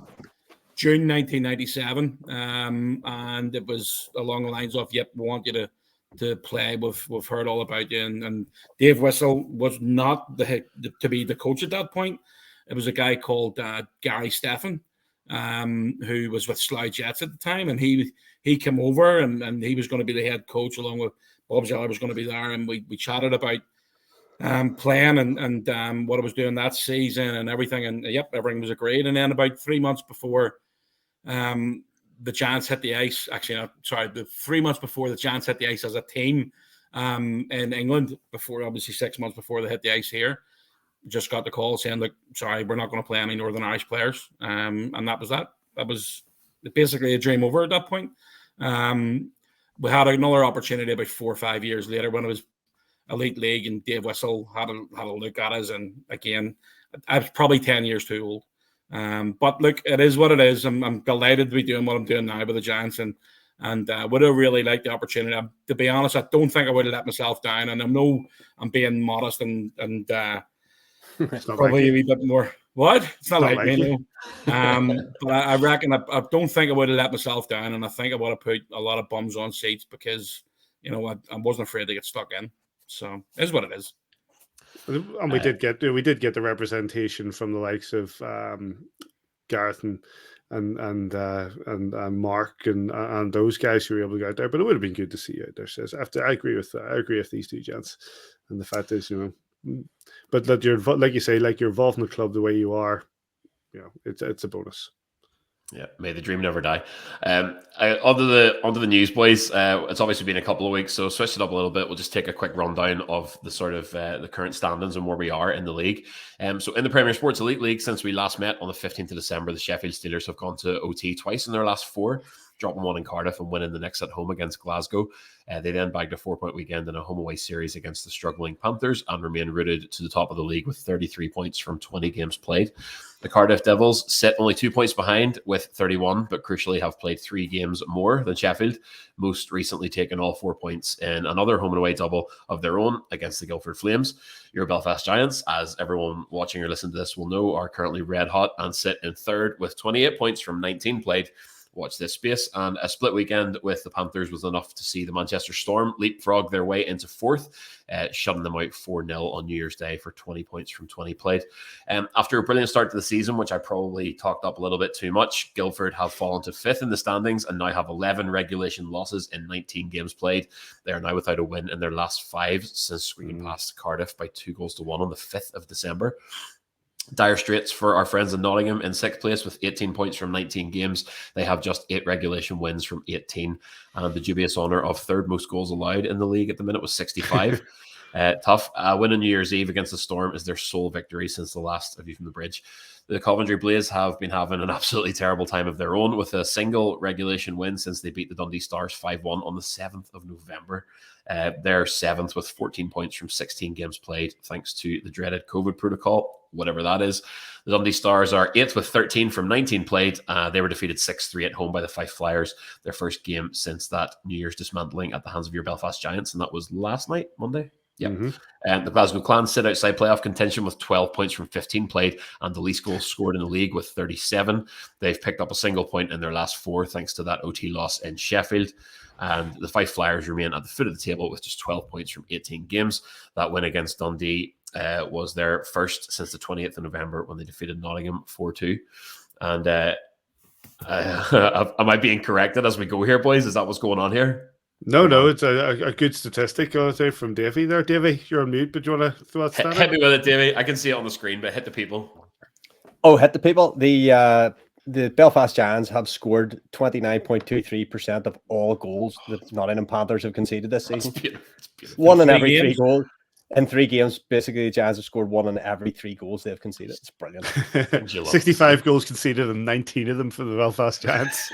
June 1997, and it was along the lines of, "Yep, we want you to play. We've heard all about you." And Dave Whistle was not to be the coach at that point. It was a guy called Gary Steffen, who was with Slough Jets at the time, and he came over and he was going to be the head coach along with Bob Zeller was going to be there, and we chatted about playing and what I was doing that season and everything, and yep, everything was agreed. And then about 3 months before the Giants hit the ice, the 3 months before the Giants hit the ice as a team in England, before obviously 6 months before they hit the ice here, just got the call saying, "Look, sorry, we're not going to play any Northern Irish players," and that was that. That was basically a dream over at that point. We had another opportunity about 4 or 5 years later when it was Elite League, and Dave Whistle had a look at us, and again, I was probably 10 years too old. But look, it is what it is. I'm delighted to be doing what I'm doing now with the Giants, and would have really liked the opportunity. To be honest, I don't think I would have let myself down, and I'm being modest and probably a wee bit more. What? It's not like me, no. But I reckon I don't think I would have let myself down, and I think I would have put a lot of bums on seats because I wasn't afraid to get stuck in. So it is what it is. And we did get the representation from the likes of Gareth and Mark and those guys who were able to go out there. But it would have been good to see you out there. Says I agree with these two gents, and the fact is, but that you're, like you say, like you're involved in the club the way you are, it's a bonus. Yeah, may the dream never die. Onto the news, boys. It's obviously been a couple of weeks, so switch it up a little bit. We'll just take a quick rundown of the sort of the current standings and where we are in the league. So in the Premier Sports Elite League, since we last met on the 15th of December, the Sheffield Steelers have gone to OT twice in their last 4, dropping 1 in Cardiff and winning the next at home against Glasgow. They then bagged a 4-point weekend in a home-away series against the struggling Panthers and remain rooted to the top of the league with 33 points from 20 games played. The Cardiff Devils sit only 2 points behind with 31, but crucially have played 3 games more than Sheffield, most recently taking all 4 points in another home and away double of their own against the Guildford Flames. Your Belfast Giants, as everyone watching or listening to this will know, are currently red hot and sit in third with 28 points from 19 played. Watch this space. And a split weekend with the Panthers was enough to see the Manchester Storm leapfrog their way into 4th, shutting them out 4-0 on New Year's Day for 20 points from 20 played. After a brilliant start to the season, which I probably talked up a little bit too much, Guildford have fallen to 5th in the standings and now have 11 regulation losses in 19 games played. They are now without a win in their last 5 since screening past Cardiff by 2-1 on the 5th of December. Dire straits for our friends in Nottingham in 6th place with 18 points from 19 games. They have just 8 regulation wins from 18. And the dubious honour of 3rd most goals allowed in the league at the minute was 65. Tough. Win on New Year's Eve against the Storm is their sole victory since the last of View from the Bridge. The Coventry Blaze have been having an absolutely terrible time of their own with a single regulation win since they beat the Dundee Stars 5-1 on the 7th of November. They're 7th with 14 points from 16 games played, thanks to the dreaded COVID protocol, whatever that is. The Dundee Stars are 8th with 13 from 19 played. They were defeated 6-3 at home by the Fife Flyers, their first game since that New Year's dismantling at the hands of your Belfast Giants, and that was last night, Monday. Yeah. And the Glasgow Clan sit outside playoff contention with 12 points from 15 played and the least goals scored in the league with 37. They've picked up a single point in their last 4 thanks to that OT loss in Sheffield. And the Fife Flyers remain at the foot of the table with just 12 points from 18 games. That win against Dundee was their first since the 28th of November when they defeated Nottingham 4-2. And am I being corrected as we go here, boys? Is that what's going on here? No, it's a good statistic from Davy there. Davy, you're on mute, but do you want to throw that stat hit me with it, Davy. I can see it on the screen, but hit the people. Oh, hit the people. The Belfast Giants have scored 29.23% of all goals that Nottingham Panthers have conceded this season. One in every 3 goals. In 3 games, basically, the Giants have scored 1 in every 3 goals they've conceded. It's brilliant. 65 goals conceded and 19 of them for the Belfast Giants.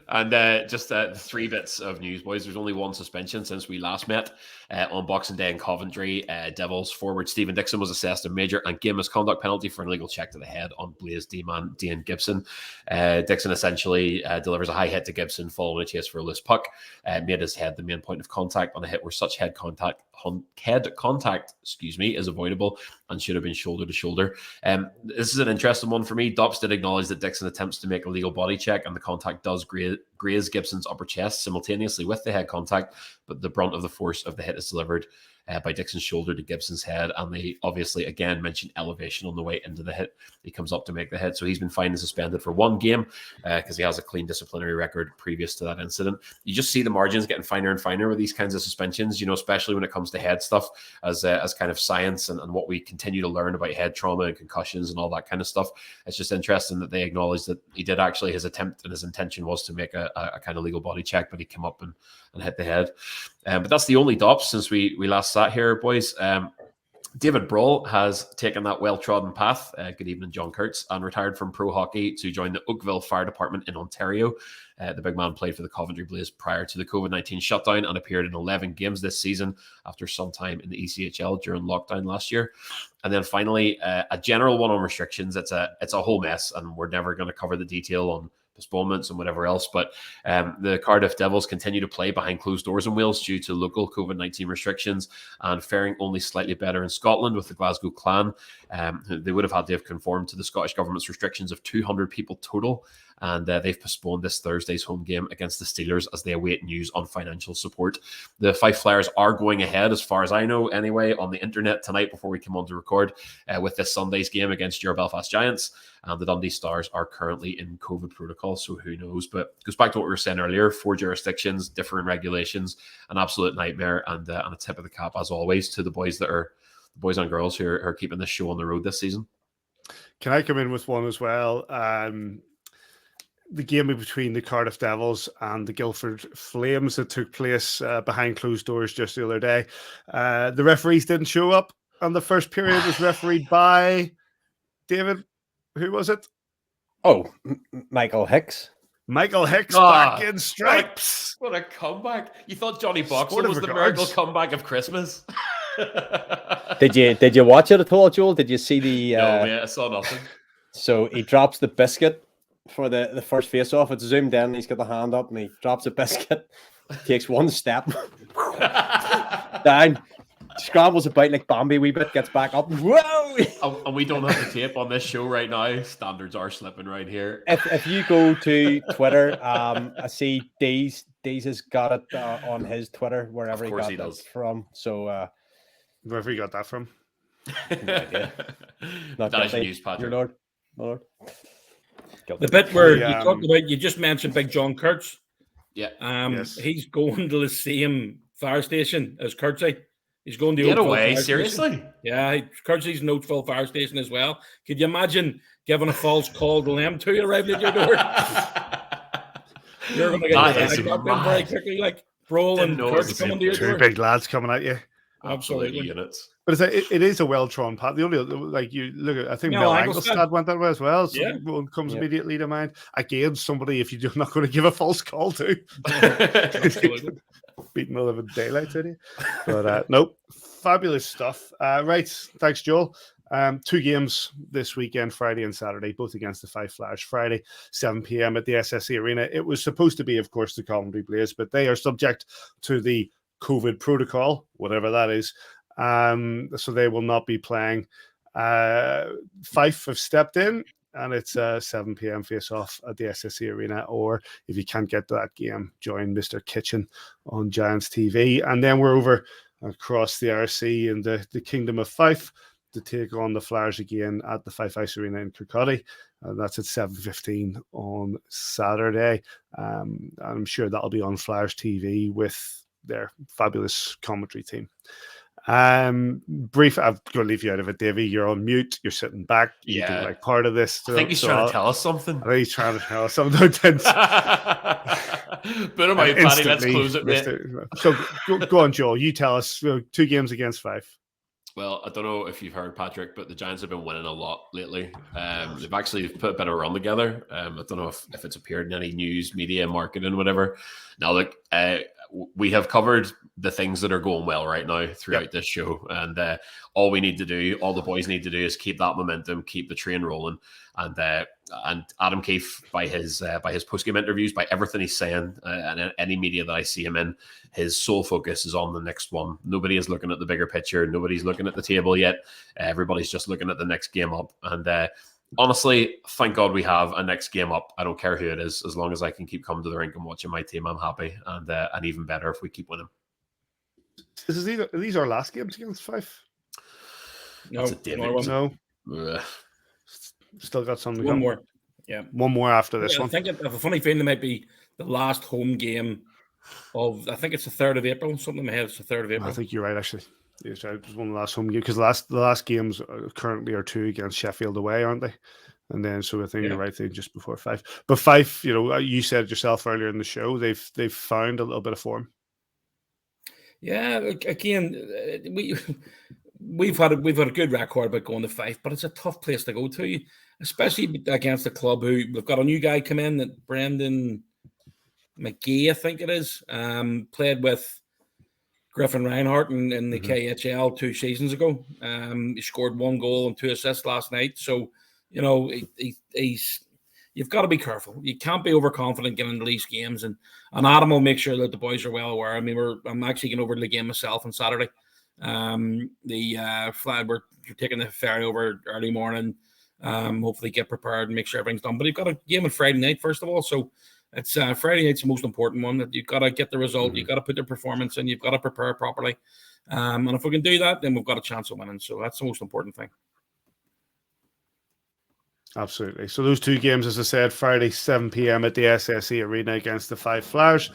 And just 3 bits of news, boys. There's only 1 suspension since we last met on Boxing Day in Coventry. Devils forward Stephen Dixon was assessed a major and game misconduct penalty for an illegal check to the head on Blaze D-man Dane Gibson. Dixon essentially delivers a high hit to Gibson following a chase for a loose puck. Made his head the main point of contact on a hit where such head contact is avoidable and should have been shoulder to shoulder. This is an interesting one for me. Dops did acknowledge that Dixon attempts to make a legal body check and the contact does graze Gibson's upper chest simultaneously with the head contact, but the brunt of the force of the hit is delivered by Dixon's shoulder to Gibson's head, and they obviously again mentioned elevation on the way into the hit. He comes up to make the hit, so he's been fined and suspended for 1 game because he has a clean disciplinary record previous to that incident. You just see the margins getting finer and finer with these kinds of suspensions, especially when it comes to head stuff as kind of science and what we continue to learn about head trauma and concussions and all that kind of stuff. It's just interesting that they acknowledge that he did actually, his attempt and his intention was to make a kind of legal body check, but he came up and hit the head. But that's the only DOPS since we last sat here, boys. David Brawl has taken that well-trodden path. Good evening, John Kurtz, and retired from pro hockey to join the Oakville Fire Department in Ontario. The big man played for the Coventry Blaze prior to the COVID-19 shutdown and appeared in 11 games this season after some time in the ECHL during lockdown last year. And then finally, a general one on restrictions. It's a whole mess, and we're never going to cover the detail on postponements and whatever else, but the Cardiff Devils continue to play behind closed doors in Wales due to local COVID-19 restrictions and faring only slightly better in Scotland with the Glasgow Clan. They would have had to have conformed to the Scottish Government's restrictions of 200 people total, and they've postponed this Thursday's home game against the Steelers as they await news on financial support. The Fife Flyers are going ahead, as far as I know anyway, on the internet tonight before we come on to record with this Sunday's game against your Belfast Giants, and the Dundee Stars are currently in COVID protocol, so who knows. But it goes back to what we were saying earlier, 4 jurisdictions, different regulations, an absolute nightmare, and a tip of the cap as always to the boys and girls who are keeping this show on the road this season. Can I come in with one as well? The game between the Cardiff Devils and the Guildford Flames that took place behind closed doors just the other day. The referees didn't show up, and the first period was refereed by David. Who was it? Oh, Michael Hicks. Michael Hicks back in stripes. What a comeback. You thought Johnny Boxill was the miracle comeback of Christmas. Did you watch it at all, Joel? Did you see the... No, mate, I saw nothing. So he drops the biscuit for the first face-off. It's zoomed in, he's got the hand up, and he drops a biscuit, takes 1 step, down, scrambles about like Bambi a wee bit, gets back up. Whoa! And we don't have the tape on this show right now. Standards are slipping right here. If you go to Twitter, I see Deez has got it on his Twitter, wherever he got it from. So wherever he got that from. No idea. Not that is news, Patrick. Your Lord. The bit where you talked about, you just mentioned Big John Kurtz. Yeah. He's going to the same fire station as Kurtzy. He's going to Get Oakville away, Fire seriously? Station. Yeah, Curtsey's in Oakville Fire Station as well. Could you imagine giving a false call to them two arriving at your door? You're going to get That your is bag dropped in very mad. quickly, like Broll and Didn't know it was Kurtz the same coming to your two Two door. big lads coming at you. Absolutely Absolutely. units. But it is a well-drawn path. The only, like, you look at, I think Mel Mel Angelstad. Angelstad went that way as well. So Yeah. one comes Yep. immediately to mind. Again, somebody if you're not going to give a false call to, Absolutely. beating the living daylight out of you. But nope, fabulous stuff. Right, thanks, Joel. 2 games this weekend, Friday and Saturday, both against the Five Flash. Friday, 7 p.m. at the SSE Arena. It was supposed to be, of course, the Coventry Blaze, but they are subject to the COVID protocol, whatever that is. So they will not be playing. Fife have stepped in, and it's a 7 p.m. face-off at the SSE Arena. Or if you can't get to that game, join Mr. Kitchen on Giants TV. And then we're over across the RC in the Kingdom of Fife to take on the Flyers again at the Fife Ice Arena in Kirkcaldy. And that's at 7:15 on Saturday. I'm sure that'll be on Flyers TV with their fabulous commentary team. Brief, I'm going to leave you out of it, Davy. You're on mute. You're sitting back. You Yeah. don't like part of this. I think he's trying to tell us something. I think he's trying to tell us something. Don't tense. Put him out, Paddy. Let's close it, mate. So go on, Joel. You tell us. 2 games against Fife. Well, I don't know if you've heard, Patrick, but the Giants have been winning a lot lately. They've actually put a bit of a run together. I don't know if it's appeared in any news, media, marketing, whatever. Now, look, we have covered the things that are going well right now throughout this show. And all we need to do, all the boys need to do is keep that momentum, keep the train rolling. And Adam Keefe, by his post-game interviews, by everything he's saying, and any media that I see him in, his sole focus is on the next one. Nobody is looking at the bigger picture. Nobody's looking at the table yet. Everybody's just looking at the next game up. And honestly, thank God we have a next game up. I don't care who it is. As long as I can keep coming to the rink and watching my team, I'm happy. And even better if we keep winning. Are these our last games against Fife? No, That's a David. No. Ugh. Still got some to one come. more. Yeah. One more after this I one. think I have a funny feeling it might be the last home game of, I think it's the 3rd of April. Something in my head, it's the 3rd of April. I think you're right, actually. It's right. It was one of the last home games because the last games currently are 2 against Sheffield away, aren't they? And then, so I think you're right, thing just before Fife. But Fife, you said it yourself earlier in the show, they've found a little bit of form. Yeah, again, we've had a good record about going to Fife, but it's a tough place to go to, especially against a club who we've got a new guy come in, that Brendan Mcgee, I think it is, played with Griffin Reinhardt in the KHL 2 seasons ago. He scored 1 goal and 2 assists last night. So, he's you've got to be careful. You can't be overconfident getting into these games. And Adam will make sure that the boys are well aware. I mean, I'm actually going over to the game myself on Saturday. We're taking the ferry over early morning. Hopefully get prepared and make sure everything's done. But you've got a game on Friday night, first of all. So it's Friday night's the most important one. That you've got to get the result. You've got to put the performance in. You've got to prepare properly. And if we can do that, then we've got a chance of winning. So that's the most important thing. Absolutely. So those 2 games, as I said, Friday, 7 p.m. at the SSE Arena against the Five Flyers.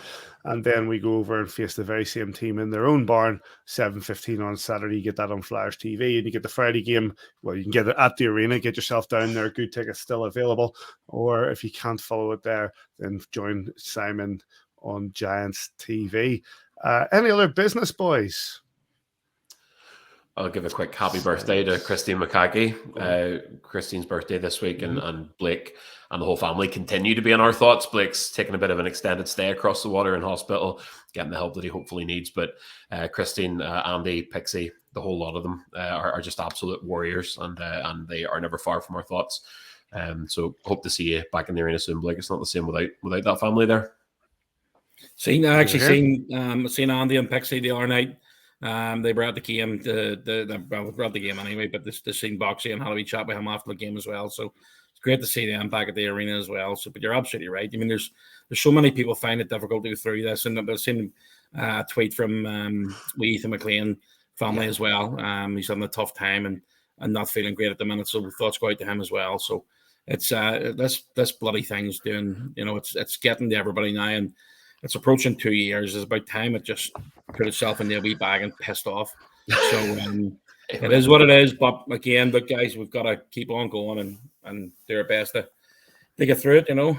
And then we go over and face the very same team in their own barn, 7:15 on Saturday. You get that on Flyers TV. And you get the Friday game. Well, you can get it at the arena. Get yourself down there. Good tickets still available. Or if you can't follow it there, then join Simon on Giants TV. Any other business, boys? I'll give a quick happy birthday to Christine Mcgee. Christine's birthday this week, and Blake and the whole family continue to be in our thoughts. Blake's taking a bit of an extended stay across the water in hospital, getting the help that he hopefully needs. But Christine, Andy, Pixie, the whole lot of them are just absolute warriors, and they are never far from our thoughts. So hope to see you back in the arena soon, Blake. It's not the same without that family there. Seen Andy and Pixie the other night. They were at the game. We're at the game anyway, but they seen Boxy and had a wee chat with him after the game as well. So it's great to see them back at the arena as well. So, but you're absolutely right. I mean, there's so many people find it difficult to go through this, and I've seen a tweet from Ethan McLean family as well. He's having a tough time and not feeling great at the minute. So thoughts go out to him as well. So it's this bloody thing's doing. It's getting to everybody now, and it's approaching 2 years. It's about time it just put itself in the wee bag and pissed off. So it is what it is. But again, look, guys, we've got to keep on going and do our best to get through it. You know.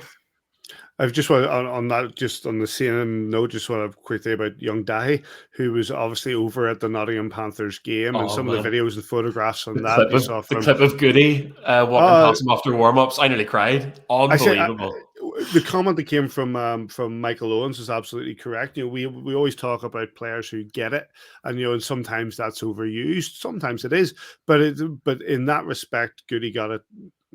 I've just want on that, just on the same note, just want to quickly about young Davy, who was obviously over at the Nottingham Panthers game, and some of the videos and photographs on that you saw from the clip of Goody walking past him after warm-ups. I nearly cried. Unbelievable. The comment that came from Michael Owens is absolutely correct. You know, we always talk about players who get it, and and sometimes that's overused, sometimes it is, but in that respect, Goody got it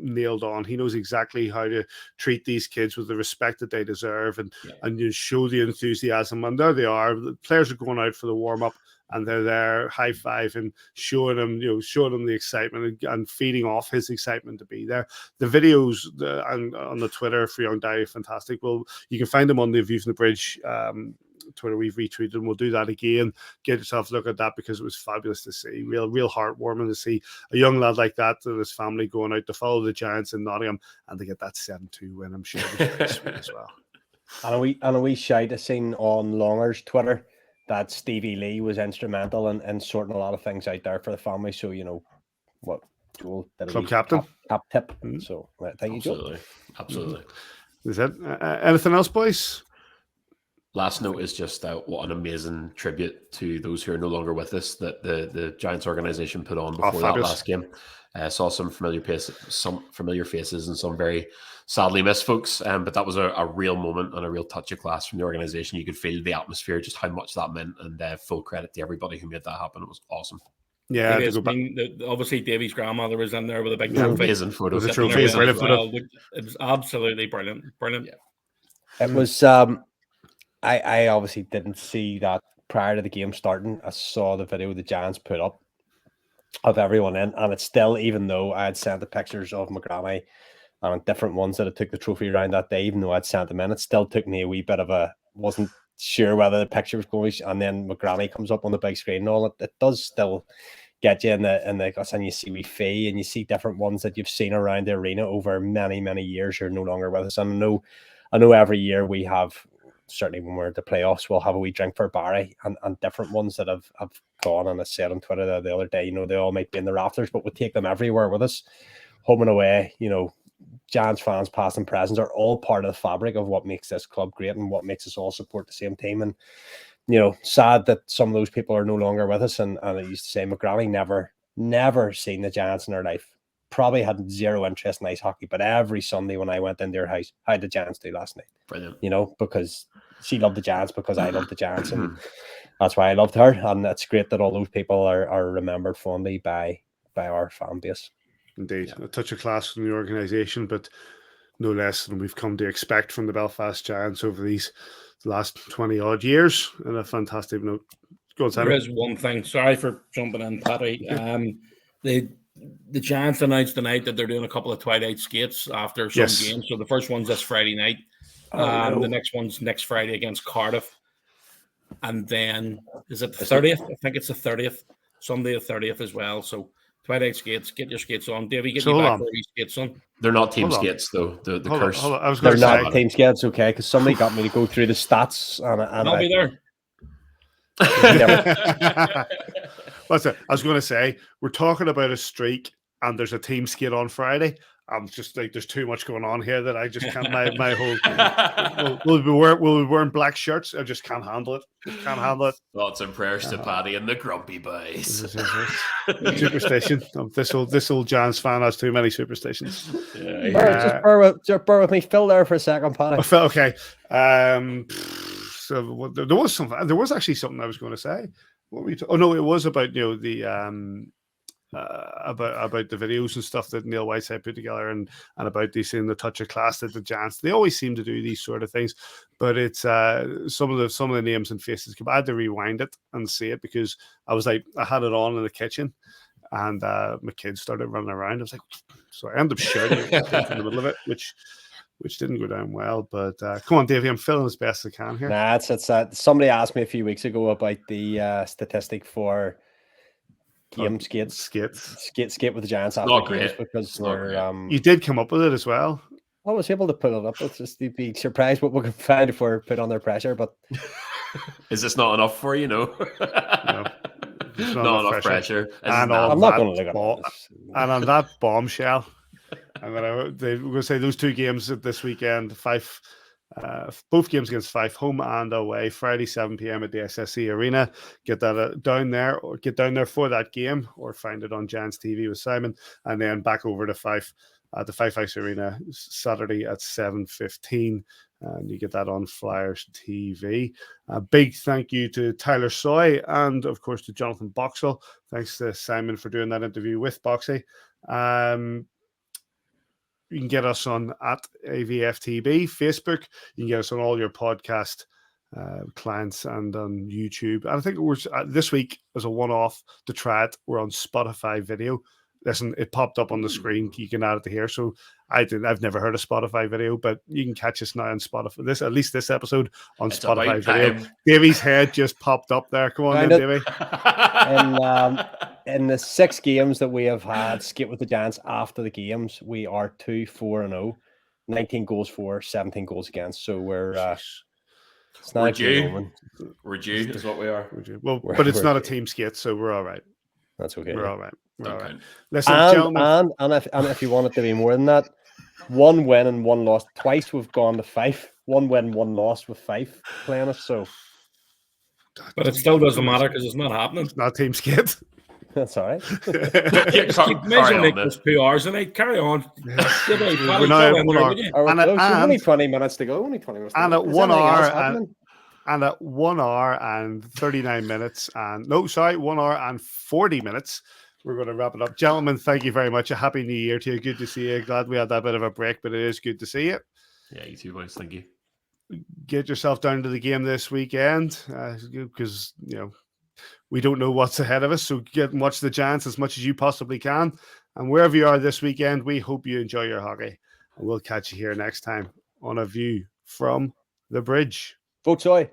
nailed on. He knows exactly how to treat these kids with the respect that they deserve, and you show the enthusiasm. And there they are. The players are going out for the warm up, and they're there high fiving, showing them the excitement and feeding off his excitement to be there. The videos and on the Twitter for young Davy, fantastic. Well, you can find them on the View from the Bridge Twitter. We've retweeted, and we'll do that again. Get yourself a look at that, because it was fabulous to see. Real heartwarming to see a young lad like that and his family going out to follow the Giants in Nottingham, and to get that 7-2 win. I'm sure it was very sweet as well. And a wee shout I seen on Longer's Twitter that Stevie Lee was instrumental in sorting a lot of things out there for the family. So what Joel did, club captain cap tip. So thank you, Joel. Absolutely. Is that anything else, boys? Last note is just what an amazing tribute to those who are no longer with us that the Giants organization put on before that last game. Saw some familiar faces and some very sadly missed folks. But that was a real moment and a real touch of class from the organization. You could feel the atmosphere, just how much that meant, and full credit to everybody who made that happen. It was awesome. Yeah, obviously Davy's grandmother was in there with a big trophy. Amazing photo. It was absolutely brilliant. Yeah. It was. I obviously didn't see that prior to the game starting. I saw the video the Giants put up of everyone in, and it's still, even though I had sent the pictures of Mcgee and different ones that I took the trophy around that day, even though I'd sent them in, it still took me a wee bit of wasn't sure whether the picture was going, and then Mcgee comes up on the big screen and all. It does still get you in the guts, and you see wee Fee, and you see different ones that you've seen around the arena over many, many years. You're no longer with us, and I know every year we have, certainly when we're at the playoffs, we'll have a wee drink for Barry and different ones that have gone. And I said on Twitter the other day, they all might be in the rafters, but we take them everywhere with us, home and away. Giants fans, past and present, are all part of the fabric of what makes this club great and what makes us all support the same team. And sad that some of those people are no longer with us. And I used to say Mcgee never seen the Giants in her life. Probably had zero interest in ice hockey, but every Sunday when I went in their house, how did the Giants do last night? Brilliant. Because she loved the Giants, because I loved the Giants, and that's why I loved her. And it's great that all those people are remembered fondly by our fan base. Indeed, a touch of class from the organisation, but no less than we've come to expect from the Belfast Giants over these last 20 odd years. And a fantastic note. Go on, Simon. There is one thing. Sorry for jumping in, Paddy. The Giants announced tonight that they're doing a couple of twilight skates after some games. So the first one's this Friday night. The next one's next Friday against Cardiff. And then, is it the 30th? I think it's the 30th. Sunday the 30th as well. So twilight skates, get your skates on. Davy, get you back for your skates on. They're not team skates, though. The curse. They're not team skates, okay? Because somebody got me to go through the stats. And I'll be there. What's it? I was going to say, we're talking about a streak, and there's a team skate on Friday. I'm just like, there's too much going on here that I just can't. My whole we'll be wearing black shirts. I just can't handle it. Can't handle it. Thoughts and prayers to Paddy and the Grumpy Boys. Superstition. This old Giants fan has too many superstitions. Just bear with me. Phil there for a second, Paddy. Okay. So there was actually something I was going to say. What were you it was about about the videos and stuff that Neil Whiteside put together, and about these in the touch of class that the Giants, they always seem to do these sort of things, but it's some of the names and faces. I had to rewind it and see it, because I was like, I had it on in the kitchen, and my kids started running around. I was like, so I ended up shouting in the middle of it, which didn't go down well. But come on, Davey, I'm feeling as best I can here. Nah, it's somebody asked me a few weeks ago about the statistic for game skate with the Giants after games, because they're you did come up with it as well. I was able to put it up. It's just, you'd be surprised what we can find if we're put under pressure. But is this not enough for you? No. There's not enough pressure. And I'm not going to look at this. And on that bombshell, we're going to say those two games this weekend, both games against Fife, home and away, Friday 7 p.m. at the SSE Arena. Get that down there for that game, or find it on Giants TV with Simon, and then back over to Fife at the Fife House Arena Saturday at 7:15. And you get that on Flyers TV. A big thank you to Tyler Soy and, of course, to Jonathan Boxill. Thanks to Simon for doing that interview with Boxy. You can get us on at Avftb, Facebook. You can get us on all your podcast clients and on YouTube. And I think we're this week, as a one-off to try it, we're on Spotify video. Listen, it popped up on the screen. You can add it to here. So I've never heard of Spotify video, but you can catch us now on Spotify. At least this episode on Spotify video. Davy's head just popped up there. Come on, then, Davy. In the 6 games that we have had skip with the Giants after the games, we are 2-4-0, 19 goals for, 17 goals against. So we're due. We're due is what we are. Well, but it's not a team skit, so we're all right. That's okay. We're all right. We're all right. Okay. Listen, gentlemen. And if you want it to be more than that, 1 win and 1 loss. Twice we've gone to Fife. 1 win, 1 loss with Fife playing us. So, but it still doesn't matter because it's not happening. It's not team skit. That's all right. Imagine make this 2 hours a night. Carry on. We're now at 1 hour. Only 20 minutes to go. Only 20 minutes. And at 1 hour and at 1 hour and 39 minutes 1 hour and 40 minutes. We're going to wrap it up. Gentlemen, thank you very much. A happy new year to you. Good to see you. Glad we had that bit of a break, but it is good to see you. Yeah, you too, boys. Thank you. Get yourself down to the game this weekend because, we don't know what's ahead of us. So get and watch the Giants as much as you possibly can. And wherever you are this weekend, we hope you enjoy your hockey. And we'll catch you here next time on A View from the Bridge. Vote Soy.